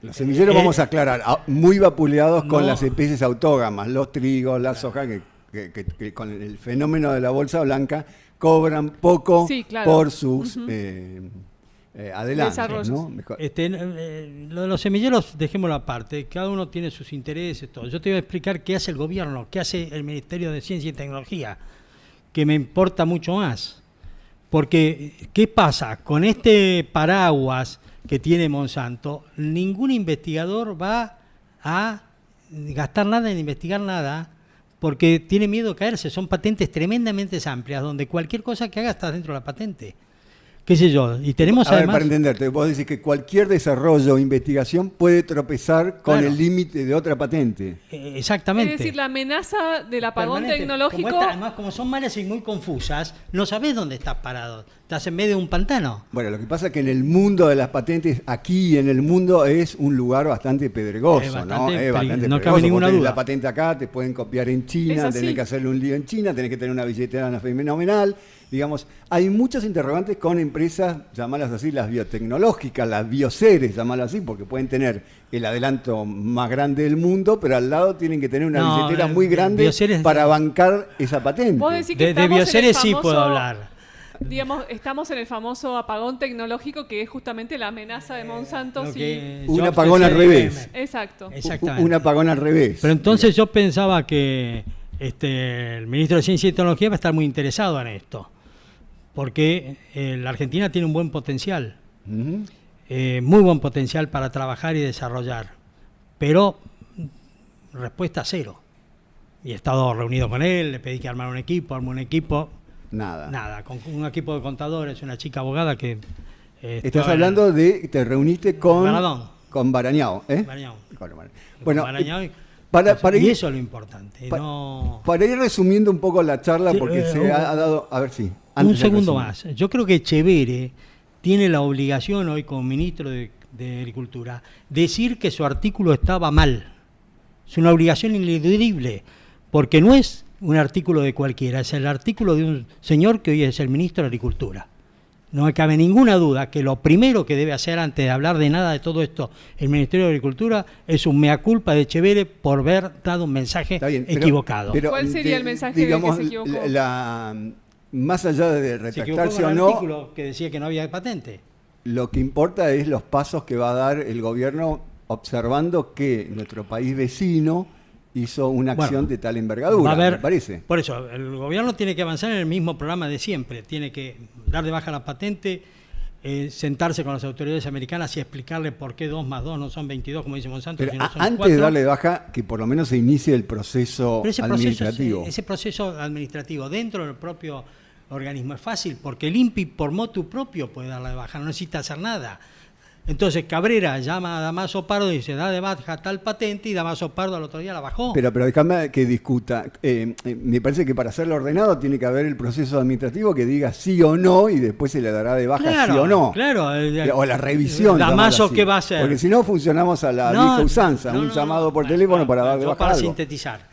Los semilleros, vamos a aclarar, muy vapuleados con las especies autógamas, los trigos, la soja, que con el fenómeno de la bolsa blanca cobran poco por sus adelantos, ¿no? Lo de los semilleros, dejémoslo aparte, cada uno tiene sus intereses, todo. Yo te voy a explicar qué hace el gobierno, qué hace el Ministerio de Ciencia y Tecnología, que me importa mucho más. Porque, ¿qué pasa? Con este paraguas que tiene Monsanto, ningún investigador va a gastar nada en investigar nada porque tiene miedo a caerse. Son patentes tremendamente amplias donde cualquier cosa que haga está dentro de la patente. ¿Qué sé yo? Y tenemos además... para entenderte, vos decís que cualquier desarrollo o investigación puede tropezar con el límite de otra patente. Exactamente. Es decir, la amenaza del apagón tecnológico... Además, como son malas y muy confusas, no sabés dónde estás parado. Estás en medio de un pantano. Bueno, lo que pasa es que en el mundo de las patentes, aquí en el mundo, es un lugar bastante pedregoso, ¿no? Es bastante no cabe ninguna duda. La patente acá, te pueden copiar en China, tenés que hacerle un lío en China, tenés que tener una billetera fenomenal. Digamos, hay muchos interrogantes con empresas, llamarlas así, las biotecnológicas, las bioseres, llamarlas así, porque pueden tener el adelanto más grande del mundo, pero al lado tienen que tener una billetera muy grande para bancar esa patente. ¿Vos decís que de bioseres sí puedo hablar. Digamos, estamos en el famoso apagón tecnológico, que es justamente la amenaza de Monsanto. Un apagón al revés. Exacto. Un apagón al revés. Pero entonces yo pensaba que el ministro de Ciencia y Tecnología va a estar muy interesado en esto. Porque la Argentina tiene un buen potencial, muy buen potencial para trabajar y desarrollar, pero respuesta cero. Y he estado reunido con él, le pedí que armara un equipo, armó un equipo. Nada, con un equipo de contadores, una chica abogada que... Estás hablando de, te reuniste con... Baradón. Con Barañao, ¿eh? Barañao. Bueno, Barañao, y eso es lo importante. Para ir resumiendo un poco la charla, porque se ha dado... A ver si... Un segundo más. Yo creo que Etcheverry tiene la obligación hoy como ministro de Agricultura decir que su artículo estaba mal. Es una obligación ineludible, porque no es un artículo de cualquiera, es el artículo de un señor que hoy es el ministro de Agricultura. No me cabe ninguna duda que lo primero que debe hacer antes de hablar de nada de todo esto el Ministerio de Agricultura es un mea culpa de Etcheverry por haber dado un mensaje equivocado. ¿Cuál sería el mensaje digamos, que se equivocó? Más allá de retractarse o no, artículo que decía que no había patente. Lo que importa es los pasos que va a dar el gobierno observando que nuestro país vecino hizo una acción de tal envergadura, me parece. Por eso, el gobierno tiene que avanzar en el mismo programa de siempre. Tiene que dar de baja la patente, sentarse con las autoridades americanas y explicarle por qué 2 más 2 no son 22, como dice Monsanto, sino son 4. Antes de darle de baja, que por lo menos se inicie el proceso administrativo. Ese proceso administrativo dentro del propio organismo es fácil, porque el INPI por motu propio puede darle de baja, no necesita hacer nada. Entonces Cabrera llama a Damaso Pardo y dice, da de baja tal patente, y Damaso Pardo al otro día la bajó. Pero déjame que discuta. Me parece que para hacerlo ordenado tiene que haber el proceso administrativo que diga sí o no, y después se le dará de baja sí o no. Claro. O la revisión. Damaso, ¿qué va a hacer? Porque si no funcionamos a la vieja usanza, un llamado por teléfono para dar de baja para algo. sintetizar.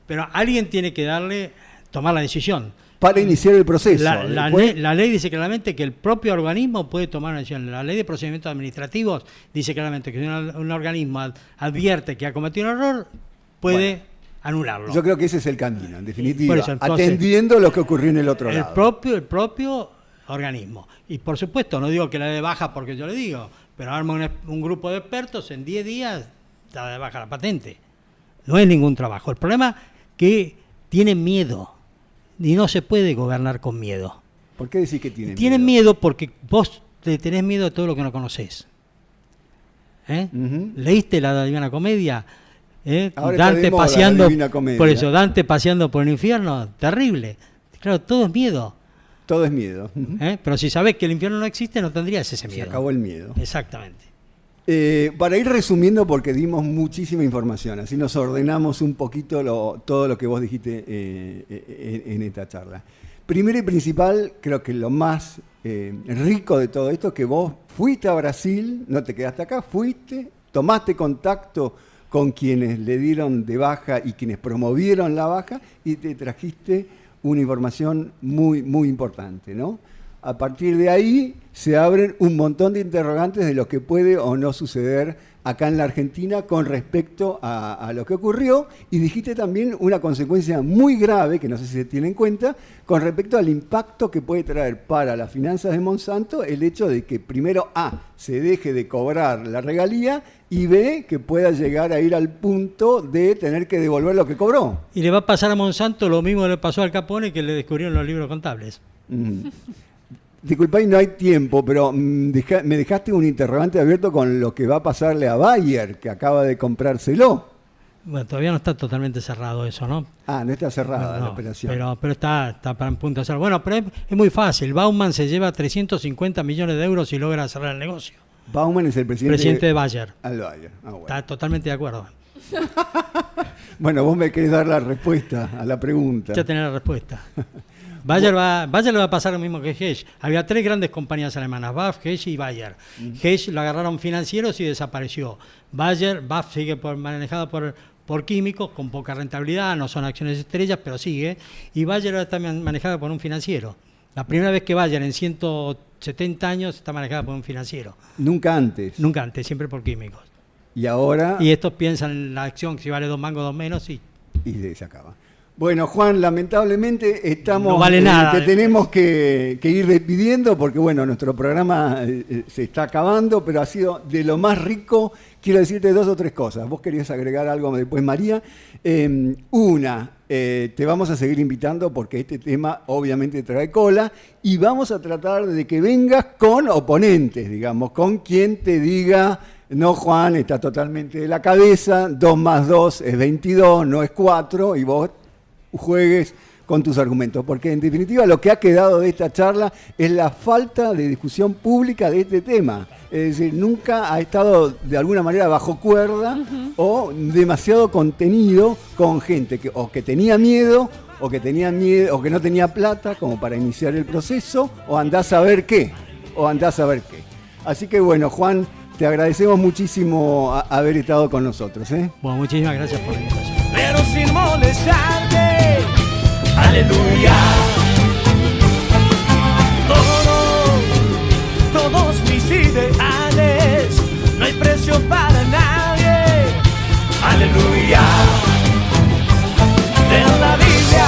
Pero alguien tiene que tomar la decisión. Para iniciar el proceso. La ley dice claramente que el propio organismo puede tomar una decisión. La ley de procedimientos administrativos dice claramente que si un organismo advierte que ha cometido un error, puede anularlo. Yo creo que ese es el camino, en definitiva, entonces, atendiendo lo que ocurrió en el otro lado. El propio organismo. Y por supuesto, no digo que la dé baja porque yo le digo, pero arma un grupo de expertos, en 10 días da de baja la patente. No es ningún trabajo. El problema es que tienen miedo. Y no se puede gobernar con miedo. ¿Por qué decís que tienen miedo? Tienen miedo porque vos le tenés miedo a todo lo que no conoces. ¿Leíste la Divina Comedia? Dante paseando, por eso, Dante paseando por el infierno, terrible. Claro, todo es miedo. Todo es miedo. Pero si sabés que el infierno no existe, no tendrías ese miedo. Se acabó el miedo. Exactamente. Para ir resumiendo, porque dimos muchísima información, así nos ordenamos un poquito todo lo que vos dijiste en esta charla. Primero y principal, creo que lo más rico de todo esto es que vos fuiste a Brasil, no te quedaste acá, fuiste, tomaste contacto con quienes le dieron de baja y quienes promovieron la baja y te trajiste una información muy, muy importante, ¿no? A partir de ahí se abren un montón de interrogantes de lo que puede o no suceder acá en la Argentina con respecto a lo que ocurrió, y dijiste también una consecuencia muy grave, que no sé si se tiene en cuenta, con respecto al impacto que puede traer para las finanzas de Monsanto el hecho de que primero se deje de cobrar la regalía y B, que pueda llegar a ir al punto de tener que devolver lo que cobró. Y le va a pasar a Monsanto lo mismo que le pasó al Capone, que le descubrieron los libros contables. Disculpá, y no hay tiempo, pero me dejaste un interrogante abierto con lo que va a pasarle a Bayer, que acaba de comprárselo. Bueno, todavía no está totalmente cerrado eso, ¿no? No está cerrada la operación. Pero está para un punto de cerrar. Bueno, pero es muy fácil. Baumann se lleva 350 millones de euros y logra cerrar el negocio. Baumann es el presidente de Bayer. Bayer. Bueno. Está totalmente de acuerdo. Bueno, vos me querés dar la respuesta a la pregunta. Ya tenés la respuesta. Bayer le va a pasar lo mismo que Hesch. Había 3 grandes compañías alemanas, BAF, Hesch y Bayer. Hesch lo agarraron financieros y desapareció. BAF sigue manejada por químicos con poca rentabilidad, no son acciones estrellas, pero sigue. Y Bayer ahora está manejada por un financiero. La primera vez que Bayer en 170 años está manejada por un financiero. Nunca antes. Nunca antes, siempre por químicos. Y ahora... Y estos piensan en la acción, que si vale 2 mangos, 2 menos, y se acaba. Bueno, Juan, lamentablemente estamos... No vale nada. Te tenemos que ir despidiendo porque, bueno, nuestro programa se está acabando, pero ha sido de lo más rico. Quiero decirte 2 o 3 cosas. Vos querías agregar algo después, María. Te vamos a seguir invitando porque este tema obviamente trae cola y vamos a tratar de que vengas con oponentes, digamos, con quien te diga... No, Juan, está totalmente de la cabeza, 2 más 2 es 22, no es 4, y vos juegues con tus argumentos, porque en definitiva lo que ha quedado de esta charla es la falta de discusión pública de este tema. Es decir, nunca ha estado de alguna manera bajo cuerda o demasiado contenido con gente que o que tenía miedo o que no tenía plata como para iniciar el proceso, o andás a ver qué. Así que bueno, Juan, te agradecemos muchísimo haber estado con nosotros. Bueno, muchísimas gracias por la invitación. Pero sin molestarte, aleluya. Todos mis ideales, no hay precio para nadie, aleluya. En la Biblia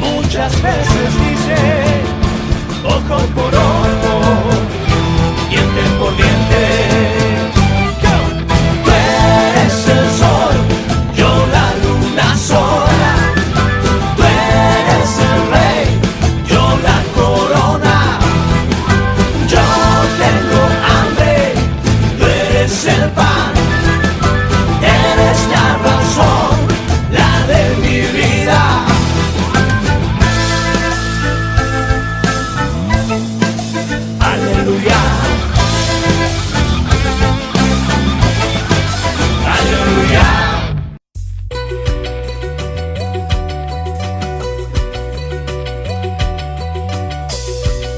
muchas veces dice, ojo por ojo, diente por diente. Tú eres el sol, yo la luna sola. Tú eres el rey, yo la corona. Yo tengo hambre, tú eres el pan. Eres la razón, la de mi vida. Aleluya.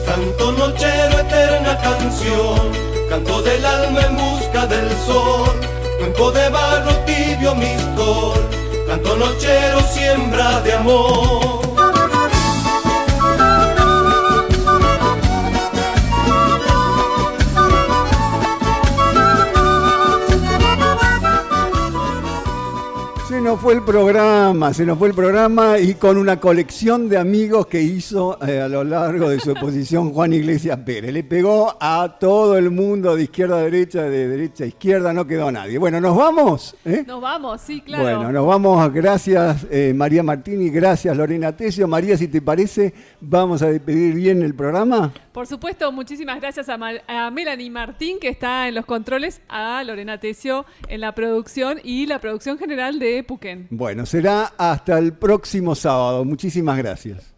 Canto nochero, eterna canción, canto del alma en busca del sol, cuenco de barro tibio mistol, canto nochero, siembra de amor. Se nos fue el programa y con una colección de amigos que hizo a lo largo de su exposición Juan Iglesias Pérez. Le pegó a todo el mundo de izquierda a derecha, de derecha a izquierda, no quedó nadie. Bueno, ¿nos vamos? Nos vamos, sí, claro. Bueno, nos vamos. Gracias María Martini, gracias Lorena Tesio. María, si te parece, vamos a despedir bien el programa. Por supuesto, muchísimas gracias a Melanie Martín, que está en los controles, a Lorena Tesio en la producción y la producción general de Puquén. Bueno, será hasta el próximo sábado. Muchísimas gracias.